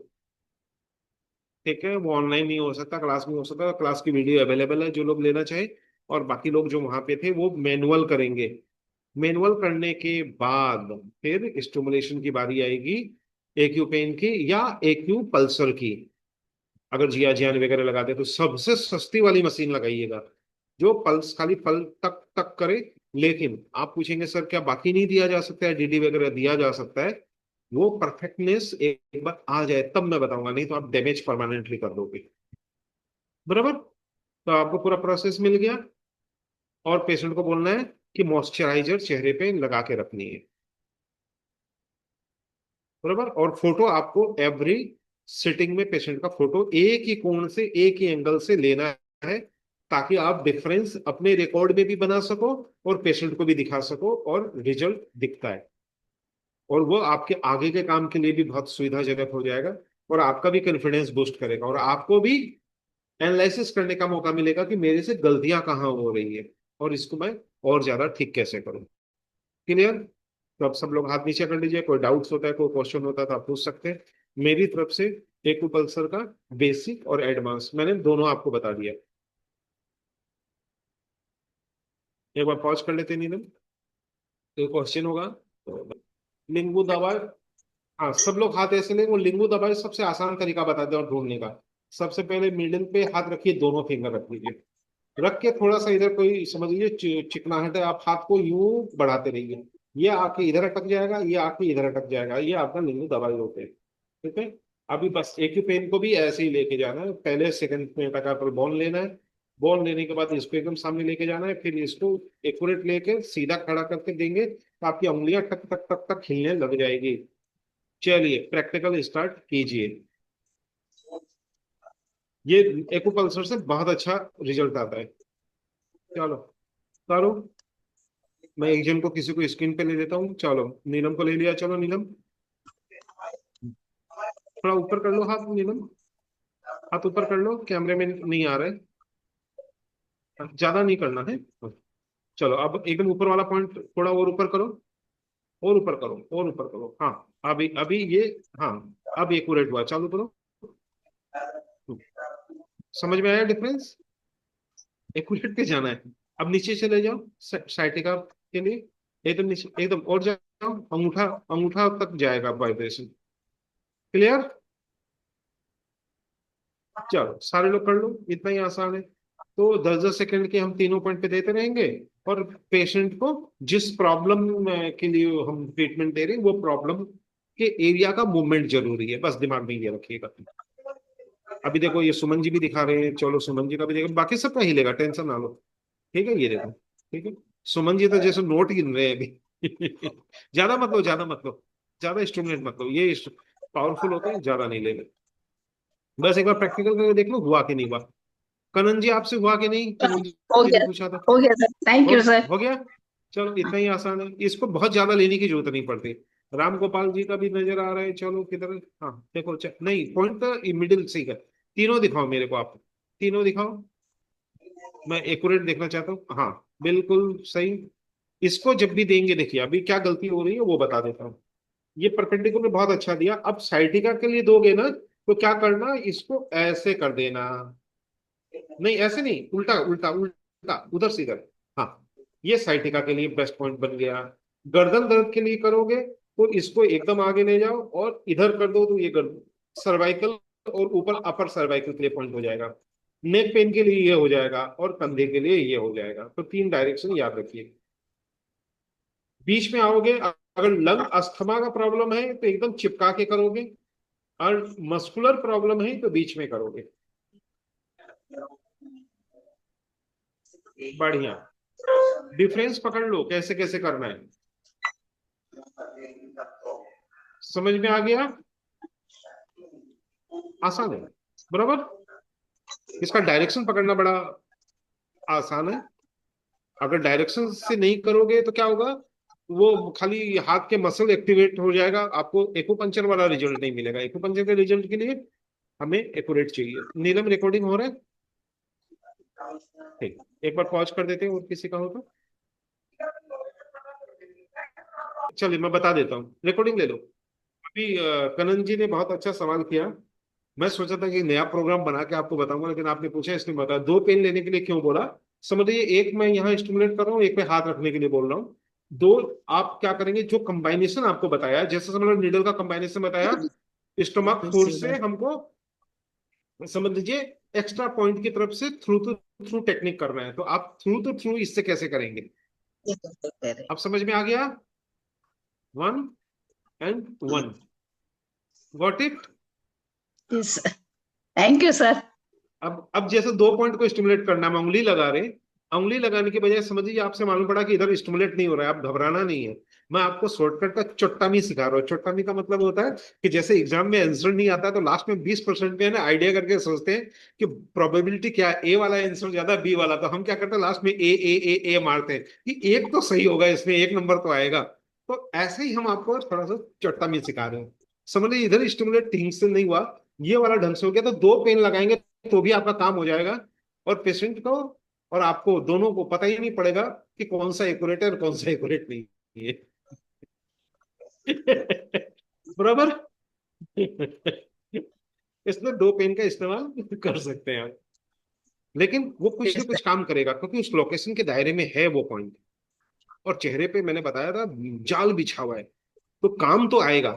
Speaker 1: ठीक है, वो ऑनलाइन नहीं हो सकता, क्लास में हो सकता, क्लास की वीडियो अवेलेबल है जो लोग लेना चाहे, और बाकी लोग जो वहां पे थे वो मैनुअल करेंगे। मैनुअल करने के बाद फिर स्टिमुलेशन की बारी आएगी, एक्यू पेन की या एक्यू पल्सर की। अगर जिया जियान वगैरह लगाते तो सबसे सस्ती वाली मशीन लगाइएगा, जो पल्स खाली पल तक तक करे। लेकिन आप पूछेंगे सर क्या बाकी नहीं दिया जा सकता है, DD वगैरह दिया जा सकता है, वो परफेक्टनेस एक बार आ जाए तब मैं बताऊंगा, नहीं तो आप डैमेज परमानेंटली कर दोगे। बराबर? तो आपको पूरा प्रोसेस मिल गया, और पेशेंट को बोलना है कि मॉइस्चराइजर चेहरे पे लगा के रखनी है। बराबर? और फोटो आपको एवरी सिटिंग में पेशेंट का फोटो एक ही कोण से, एक ही एंगल से लेना है, ताकि आप डिफरेंस अपने रिकॉर्ड में भी बना सको और पेशेंट को भी दिखा सको और रिजल्ट दिखता है, और वो आपके आगे के काम के लिए भी बहुत सुविधाजनक हो जाएगा और आपका भी कॉन्फिडेंस बूस्ट करेगा और आपको भी एनालिसिस करने का मौका मिलेगा कि मेरे से गलतियां कहाँ हो रही है और इसको मैं और ज्यादा ठीक कैसे करूं। क्लियर? तो अब सब लोग हाथ नीचे कर लीजिए, कोई डाउट्स होता है, कोई क्वेश्चन होता है तो आप पूछ सकते हैं। मेरी तरफ से एक्यूपल्सर का बेसिक और एडवांस मैंने दोनों आपको बता दिया। एक बार पॉज कर लेते हैं नीलम, तो क्वेश्चन होगा लिंगू दबाए। हाँ, सब लोग हाथ ऐसे लेंगे, वो लिंगू दबाए सबसे आसान तरीका बता दे और ढूंढने का। सबसे पहले मिडिल पे हाथ रखिए, दोनों फिंगर रख लीजिए, रख के थोड़ा सा इधर कोई समझ लीजिए चिकनाहट है, आप हाथ को यूं बढ़ाते रहिए, ये आके इधर अटक जाएगा, ये आके इधर अटक जाएगा, ये आपका लिंगू दबाई होते हैं। ठीक है? अभी बस एक ही पेन को भी ऐसे ही लेके जाना है, पहले सेकंड में टका पर बॉल लेना है, बॉल लेने के बाद इसको एकदम सामने लेके जाना है, फिर इसको एक्यूरेट लेके सीधा खड़ा करके देंगे तो आपकी उंगलियां टक टक टक टक हिलने लग जाएगी। चलिए प्रैक्टिकल स्टार्ट कीजिए। ये एक्यूपल्सर से बहुत अच्छा रिजल्ट आता है। चलो करो, मैं एक जन को किसी को स्क्रीन पे ले लेता हूँ। चलो नीलम को ले लिया, चलो नीलम थोड़ा ऊपर कर लो हाथ, नीलम हाथ ऊपर कर लो, कैमरे में नहीं आ रहा है, ज्यादा नहीं करना है। चलो अब एकदम ऊपर वाला पॉइंट थोड़ा और ऊपर करो, और ऊपर करो, और ऊपर करो। हाँ अभी अभी ये, हाँ अब एक्यूरेट हुआ, चालू करो। समझ में आया डिफरेंस? एक्यूरेट पे जाना है। अब नीचे चले जाओ साइटिका के लिए, एकदम नीचे, एकदम और जाओ, अंगूठा अंगूठा तक जाएगा वाइब्रेशन। क्लियर? चलो सारे लोग कर लो, इतना ही आसान है। तो 10-10 सेकंड के हम तीनों पॉइंट पे देते रहेंगे और पेशेंट को जिस प्रॉब्लम के लिए हम ट्रीटमेंट दे रहे हैं वो प्रॉब्लम के एरिया का मूवमेंट जरूरी है, बस दिमाग में ये रखिएगा। अभी देखो ये सुमन जी भी दिखा रहे हैं, चलो सुमन जी का भी देखो, बाकी सबका ही लेगा, टेंशन ना लो। ठीक है, ये देखो, ठीक है। सुमन जी तो जैसे नोट गिन रहे हैं अभी ज्यादा मत लो, ज्यादा मत लो, ज्यादा इंस्ट्रूमेंट मत लो, ये पावरफुल होते हैं, ज्यादा नहीं लेने। बस एक बार प्रैक्टिकल करके देख लो हुआ कि नहीं हुआ। कनन जी आपसे हुआ कि नहीं? कनन
Speaker 6: हो
Speaker 1: जी ने
Speaker 6: गया
Speaker 1: पूछा था।
Speaker 6: हो गया सर, थैंक
Speaker 1: हो,
Speaker 6: यू सर।
Speaker 1: हो गया? चलो इतना ही आसान है, इसको बहुत ज्यादा लेने की जरूरत नहीं पड़ती। राम गोपाल जी का भी नजर आ रहा है, चलो किधर? हाँ देखो, नहीं पॉइंट तो मिडिल से ही है। तीनों दिखाओ मेरे को, आप तीनों दिखाओ, मैं एक्यूरेट देखना चाहता हूँ। हाँ बिल्कुल सही। इसको जब भी देंगे, देखिए अभी क्या गलती हो रही है वो बता देता हूँ। ये परपेंडिकुलर बहुत अच्छा दिया, अब साइटिका के लिए दोगे ना तो क्या करना, इसको ऐसे कर देना, नहीं ऐसे नहीं, उल्टा उल्टा उल्टा, उधर से इधर। हाँ, ये साइटिका के लिए बेस्ट पॉइंट बन गया। गर्दन दर्द के लिए करोगे तो इसको एकदम आगे ले जाओ और इधर कर दो तो ये गर्दन सर्वाइकल और ऊपर अपर सर्वाइकल के लिए पॉइंट हो जाएगा। नेक पेन के लिए ये हो जाएगा और कंधे के लिए ये हो जाएगा। तो 3 डायरेक्शन याद रखिए। बीच में आओगे, अगर लंग अस्थमा का प्रॉब्लम है तो एकदम चिपका के करोगे, और मस्कुलर प्रॉब्लम है तो बीच में करोगे। बढ़िया, डिफरेंस पकड़ लो कैसे कैसे करना है, समझ में आ गया? आसान है, बराबर। इसका डायरेक्शन पकड़ना बड़ा आसान है। अगर डायरेक्शन से नहीं करोगे तो क्या होगा, वो खाली हाथ के मसल एक्टिवेट हो जाएगा, आपको एक्यूपंक्चर वाला रिजल्ट नहीं मिलेगा। एक्यूपंक्चर के रिजल्ट के लिए हमें एक्यूरेट चाहिए। नीलम रिकॉर्डिंग हो रहा है? ठीक, एक बार पॉज कर देते हैं, और किसी का हो तो चलिए मैं बता देता हूँ, रिकॉर्डिंग ले लो। अभी कनन जी ने बहुत अच्छा सवाल किया। मैं सोचा था कि नया प्रोग्राम बना के आपको बताऊंगा, लेकिन आपने पूछा इसलिए बता। 2 पेन लेने के लिए क्यों बोला, समझिए, एक मैं यहाँ स्टिमुलेट कर रहा हूँ, एक पे हाथ रखने के लिए बोल रहा हूँ। 2 आप क्या करेंगे, जो कंबाइनेशन आपको बताया, जैसे समझ लो नीडल का कंबाइनेशन बताया, स्टोमक फोर्स से हमको समझ लीजिए एक्स्ट्रा पॉइंट की तरफ से थ्रू टू थ्रू टेक्निक करना है, तो आप थ्रू टू थ्रू इससे कैसे करेंगे, अब समझ में आ गया? 1 and 1, got it?
Speaker 6: Thank you sir.
Speaker 1: अब जैसे 2 पॉइंट को स्टिमुलेट करना है, हम उंगली लगा रहे हैं, उंगली लगाने के बजाय समझिए आपसे मालूम पड़ा कि इधर स्टिमुलेट नहीं हो रहा है, आप घबराना नहीं है। मैं आपको शॉर्टकट का चोट्टामी सिखा रहा हूँ। चोट्टामी का मतलब होता है कि जैसे एग्जाम में आंसर नहीं आता है तो लास्ट में 20% पे है ना आइडिया करके सोचते हैं कि प्रोबेबिलिटी क्या है, ए वाला आंसर ज्यादा बी वाला, तो हम क्या करते हैं लास्ट में ए मारते हैं कि एक तो सही होगा, इसमें एक नंबर तो आएगा। तो ऐसे ही हम आपको थोड़ा सा चोट्टामी सिखा रहे हैं। समझ लीजिए इधर स्टिमुलेट ठीक से नहीं हुआ, ये वाला ढंग से हो गया, तो 2 पेन लगाएंगे तो भी आपका काम हो जाएगा। और पेशेंट को और आपको दोनों को पता ही नहीं पड़ेगा कि कौन सा एक्यूरेट है और कौन सा एक्यूरेट नहीं है। बराबर। इसमें 2 पेन का इस्तेमाल कर सकते हैं आप, लेकिन वो कुछ ना
Speaker 2: यस
Speaker 1: कुछ काम करेगा क्योंकि उस लोकेशन के दायरे में है वो पॉइंट। और चेहरे पे मैंने बताया था जाल बिछा हुआ है, तो काम तो आएगा।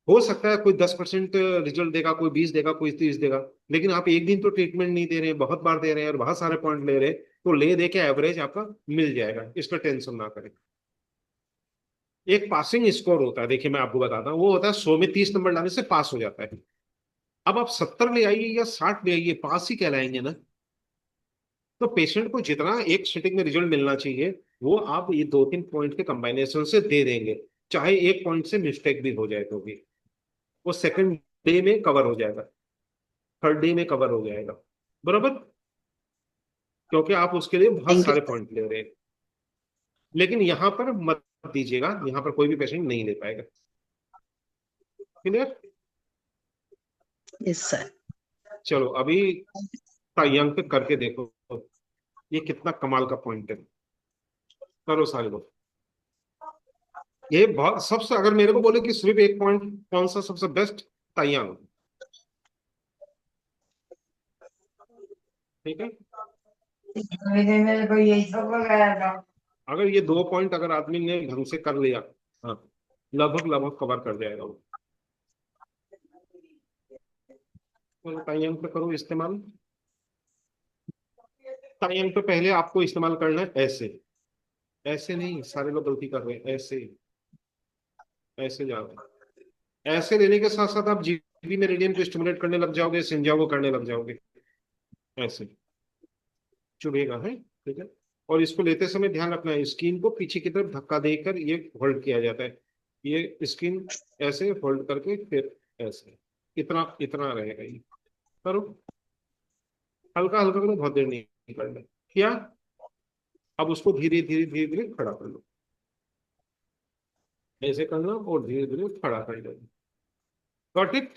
Speaker 1: हो सकता है कोई 10% रिजल्ट देगा, कोई 20 देगा, कोई 30 देगा, लेकिन आप एक दिन तो ट्रीटमेंट नहीं दे रहे हैं, बहुत बार दे रहे हैं और बहुत सारे पॉइंट ले रहे हैं, तो ले दे के एवरेज आपका मिल जाएगा, इसमें टेंशन ना करें। एक पासिंग स्कोर होता है, देखिए मैं आपको बताता हूँ, वो होता है 100 में 30 नंबर लाने से पास हो जाता है। अब आप 70 ले आइए या 60 ले आइए, पास ही कहलाएंगे ना। तो पेशेंट को जितना एक सिटिंग में रिजल्ट मिलना चाहिए वो आप ये 2-3 पॉइंट के कंबाइनेशन से दे देंगे, चाहे एक पॉइंट से मिस्टेक भी हो जाए तो भी वो सेकंड डे में कवर हो जाएगा, थर्ड डे में कवर हो जाएगा। बराबर, क्योंकि आप उसके लिए बहुत
Speaker 3: थैंक यू
Speaker 1: सारे
Speaker 3: सर।
Speaker 1: पॉइंट ले रहे हैं। लेकिन यहाँ पर मत दीजिएगा, यहाँ पर कोई भी पेशेंट नहीं ले पाएगा। क्लियर।
Speaker 3: Yes sir.
Speaker 1: चलो अभी अंक करके देखो, ये कितना कमाल का पॉइंट है। करो सारे लोग। ये बहुत सबसे, अगर मेरे को बोले कि सिर्फ एक पॉइंट कौन सा सबसे बेस्ट, ताइयांग। ठीक है, अगर ये 2 पॉइंट अगर आदमी ने ढंग से कर लिया, हाँ, लगभग लगभग कवर कर जाएगा वो। तो ताइयांग पे करो इस्तेमाल। ताइयांग पे पहले आपको इस्तेमाल करना है ऐसे, ऐसे नहीं, सारे लोग गलती कर रहे हैं, ऐसे ऐसे जा रहे हैं। ऐसे लेने के साथ साथ आप जीबी मेरिडियन को स्टिमुलेट करने लग जाओगे, सिंजाओ को करने लग जाओगे, ऐसे चुभेगा है। ठीक है, और इसको लेते समय ध्यान रखना है स्किन को पीछे की तरफ धक्का देकर ये होल्ड किया जाता है, ये स्किन ऐसे होल्ड करके फिर ऐसे, इतना इतना रहेगा ये। करो, हल्का हल्का करो, बहुत देर नहीं करना। किया, अब उसको धीरे धीरे धीरे धीरे खड़ा कर लो, ऐसे करना और धीरे धीरे खड़ा कर लो। Got it.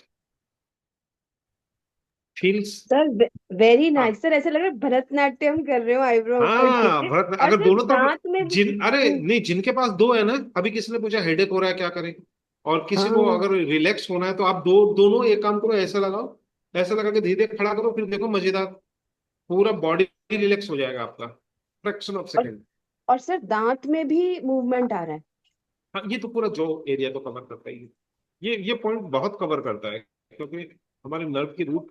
Speaker 1: Feels.
Speaker 3: Sir very
Speaker 1: हाँ
Speaker 3: नाइस सर, ऐसा लग रहा है भरतनाट्यम कर रहे हो आईब्रो ऊपर
Speaker 1: हाँ,
Speaker 3: नीचे।
Speaker 1: भरत
Speaker 3: और
Speaker 1: अगर
Speaker 3: सर
Speaker 1: दोनों तरफ
Speaker 3: दांत में भी
Speaker 1: अरे नहीं, जिनके पास दो है ना, अभी किसी ने पूछा हेडेक हो रहा है क्या करें, और किसी को
Speaker 3: हाँ।
Speaker 1: अगर रिलैक्स होना है तो आप दोनों एक काम करो, ऐसे लगाओ, ऐसे लगा के धीरे धीरे खड़ा करो, फिर देखो मजेदार, पूरा बॉडी रिलैक्स हो जाएगा आपका, फ्रैक्शन ऑफ
Speaker 3: और
Speaker 1: सेकेंड।
Speaker 3: और सर दांत में भी मूवमेंट आ रहा है।
Speaker 1: हाँ, ये तो पूरा जो एरिया तो कवर करता ही है, ये पॉइंट बहुत कवर करता है, क्योंकि हमारे नर्व की रूट,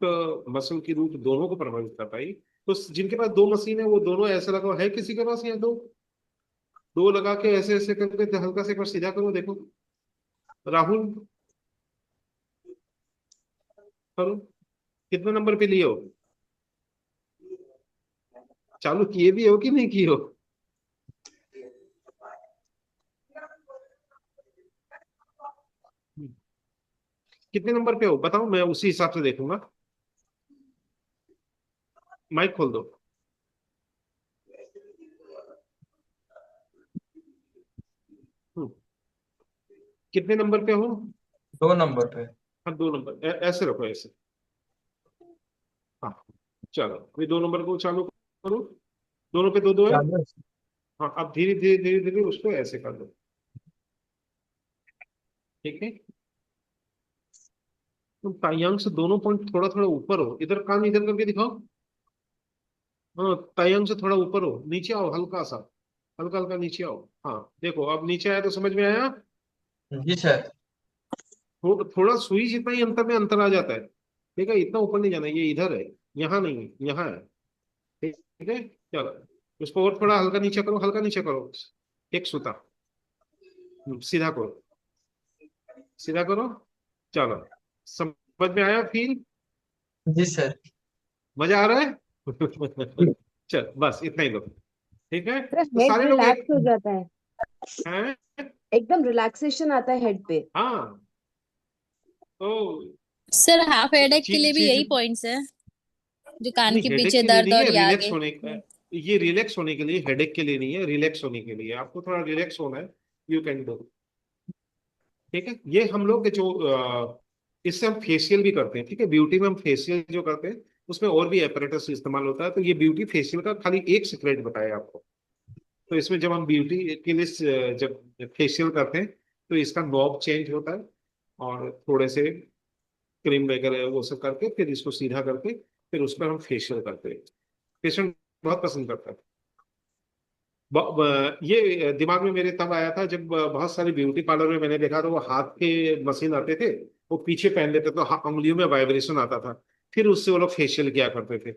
Speaker 1: मसल की रूट दोनों को प्रभावित करता है। तो जिनके पास दो मशीन है वो दोनों ऐसे लगाओ, है किसी के पास यहाँ दो, दो लगा के ऐसे ऐसे करके हल्का से एक बार सीधा करो, देखो राहुल, करो। कितने नंबर पे लिए हो, चालू किए भी हो कि नहीं किए हो? कितने नंबर पे हो बताओ, मैं उसी हिसाब से देखूंगा। माइक खोल दो। हम्म, कितने नंबर पे हो?
Speaker 2: 2 नंबर पे।
Speaker 1: हाँ 2 नंबर, ऐसे रखो ऐसे। हाँ, चलो अभी 2 नंबर को चालू करो, दोनों पे दो दो है।
Speaker 2: चालू है।
Speaker 1: हाँ, अब धीरे धीरे धीरे धीरे उसको ऐसे कर दो। ठीक है, तुम तायांग से दोनों पॉइंट थोड़ा थोड़ा ऊपर हो, इधर कान इधर करके दिखाओ। हाँ, तायांग से थोड़ा ऊपर हो, नीचे आओ हल्का सा, हल्का हल्का नीचे आओ। हाँ देखो, अब नीचे आया तो समझ में आया।
Speaker 2: जी सर।
Speaker 1: थोड़ा सुई जितना ही अंतर में अंतर आ जाता है। ठीक है, इतना ऊपर नहीं जाना, ये इधर है, यहाँ नहीं है, यहाँ है। ठीक है, चलो उसको और थोड़ा हल्का नीचे करो, हल्का नीचे करो, एक सूता। सीधा करो, सीधा करो। चलो, समझ में आया फील?
Speaker 2: जी सर।
Speaker 1: मजा आ रहा है? चल बस इतना ही लो। ठीक है,
Speaker 3: सर
Speaker 1: तो
Speaker 3: हेड
Speaker 1: सारे लोग एक
Speaker 3: रिलैक्स हो जाता है,
Speaker 1: हैं।
Speaker 3: एकदम रिलैक्सेशन आता है हेड पे।
Speaker 1: हाँ, तो
Speaker 5: सर हाफ हेडेक के
Speaker 1: चीज
Speaker 5: लिए भी
Speaker 1: चीज
Speaker 5: यही पॉइंट्स है, जो कान
Speaker 1: नहीं,
Speaker 5: के
Speaker 1: हेडेक
Speaker 5: पीछे
Speaker 1: के लिए
Speaker 5: दर्द
Speaker 1: नहीं
Speaker 5: और
Speaker 1: है,
Speaker 5: ये
Speaker 1: रिलैक्स
Speaker 5: आगे।
Speaker 1: होने का। ये रिलैक्स होने के लिए, हेडेक के लिए नहीं है, रिलैक्स होने के लिए आपको थोड़ा रिलैक्स होना है। You can do. ठीक है, ये हम लोग के जो इससे हम फेशियल भी करते हैं। ठीक है, ब्यूटी में हम फेशियल जो करते हैं उसमें और भी एपरेटस इस्तेमाल होता है। तो ये ब्यूटी फेशियल का खाली एक सीक्रेट बताया आपको। तो इसमें जब हम ब्यूटी के लिए जब फेशियल करते हैं तो इसका नॉब चेंज होता है, और थोड़े से क्रीम वगैरह वो सब करके फिर इसको सीधा करके फिर उस पर हम फेशियल करते हैं। पेशेंट बहुत पसंद करता है। ये दिमाग में मेरे तब आया था जब बहुत सारे ब्यूटी पार्लर में मैंने देखा था वो हाथ के मशीन आते थे, वो पीछे पहन लेते तो उंगलियों में वाइब्रेशन आता था, फिर उससे वो लोग फेशियल किया करते थे।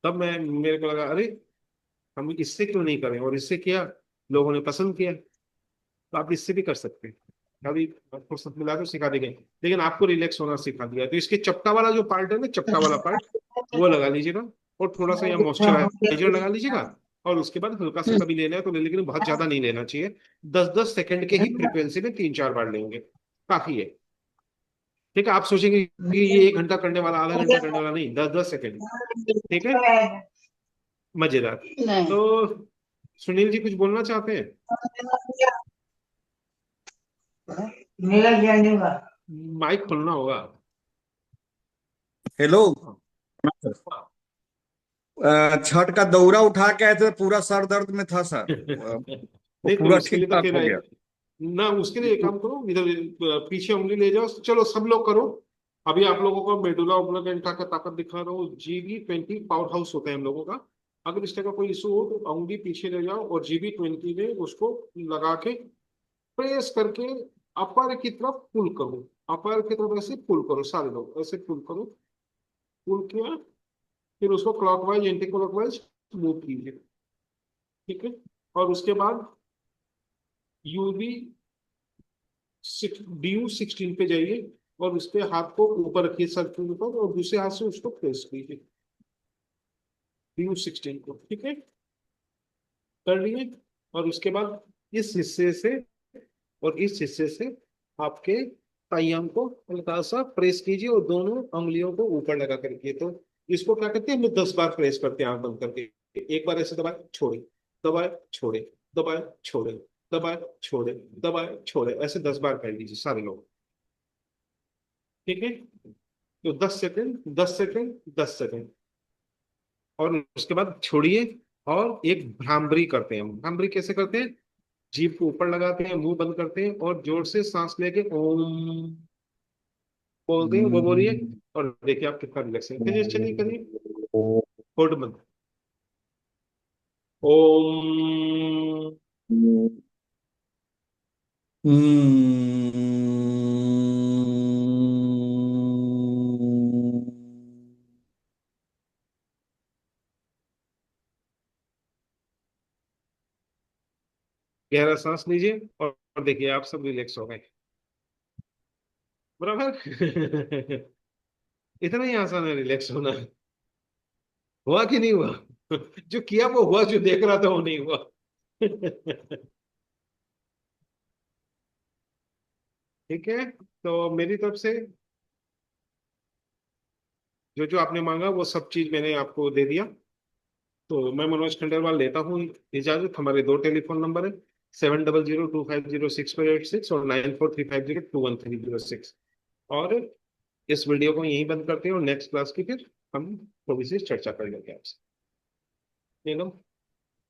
Speaker 1: तब मैं मेरे को लगा अरे हम इससे क्यों नहीं करें, और इससे किया, लोगों ने पसंद किया। तो आप इससे भी कर सकते हैं। अभी फुर्सत मिला तो सिखा देंगे, लेकिन आपको रिलैक्स होना सिखा दिया। तो इसके चपटा वाला जो पार्ट है ना, चपटा वाला पार्ट वो लगा लीजिएगा, और थोड़ा सा यहाँ मॉइस्चराइजर लगा लीजिएगा। और उसके बाद हल्का सा कभी लेना है तो ले, लेकिन बहुत ज्यादा नहीं लेना चाहिए। 10-10 सेकंड के ही फ्रीक्वेंसी में 3-4 बार लेंगे, काफी है। ठीक है, आप सोचेंगे कि ये 1 घंटा करने वाला, आधा घंटा करने वाला, नहीं, 10-10 सेकंड। ठीक है, मजेदार।
Speaker 4: नहीं।
Speaker 1: तो सुनील जी कुछ बोलना चाहते हैं?
Speaker 4: मेरा ज्ञान नहीं हुआ।
Speaker 1: माइक खोलना होगा।
Speaker 6: हेलो। छठ का दौरा उठा के आए थे, पूरा सर दर्द में था सर। वो
Speaker 1: नहीं तो
Speaker 6: पूरा
Speaker 1: उसके
Speaker 6: ठीक
Speaker 1: लिए तो
Speaker 6: ठाक
Speaker 1: फिर
Speaker 6: हो गया।
Speaker 1: ना, उसके लिए एक काम करो, इधर पीछे उंगली ले जाओ, चलो सब लोग करो। अभी आप लोगों को मेडुला ऑब्लोंगेटा का ताकत दिखा रहा हूँ। GV20 पावर हाउस होता है हम लोगों का। अगर इस तरह का कोई इशू हो तो उंगली पीछे ले जाओ और GV20 में उसको लगा के प्रेस करके अपर की तरफ पुल करो। अपर की तरफ ऐसे पुल करो, सारे लोग ऐसे पुल करो। पुल किया, फिर उसको क्लॉकवाइज एंटी क्लॉकवाइज मूव कीजिए। ठीक है, और उसके बाद यूवी DU16 पे जाइए, और उस पे हाथ को ऊपर रखिए सर के ऊपर, और दूसरे हाथ से उसको प्रेस कीजिए DU16 को। ठीक है, कर लिए। और उसके बाद इस हिस्से से और इस हिस्से से आपके ताइयाम को हल्का सा प्रेस कीजिए, और दोनों उंगलियों को ऊपर लगा करके। तो इसको क्या करते हैं, हम 10 बार प्रेस करते हैं आंख बंद करके। एक बार ऐसे दबाए छोड़े, दबाए छोड़े, दबाए छोड़े, दबाए छोड़े, दबाए छोड़े, ऐसे 10 बार कर लीजिए सारे लोग। ठीक है, तो 10 सेकंड, 10 सेकंड, 10 सेकंड, और उसके बाद छोड़िए। और एक भ्रामरी करते हैं हम। भ्रामरी कैसे करते हैं, जीभ को ऊपर लगाते हैं, मुंह बंद करते हैं, और जोर से सांस लेके ओम बोलते हैं, वो बोलिए। और देखिए आप कितना रिलैक्स है। करिए, चलिए करिए, होल्ड बंद, ओम। गहरा सांस लीजिए, और देखिए आप सब रिलैक्स हो गए। बराबर। इतना ही आसान है रिलैक्स होना। हुआ कि नहीं हुआ? जो किया वो हुआ, जो देख रहा था वो नहीं हुआ। ठीक है, तो मेरी तरफ से जो जो आपने मांगा वो सब चीज मैंने आपको दे दिया। तो मैं मनोज खंडेलवाल लेता हूँ इजाजत। हमारे 2 टेलीफोन नंबर है, 7002506486 और 9435021306। और इस वीडियो को यहीं बंद करते हैं, और नेक्स्ट क्लास की फिर हम थोड़ी सी चर्चा कर लेंगे आपसे। ये लो।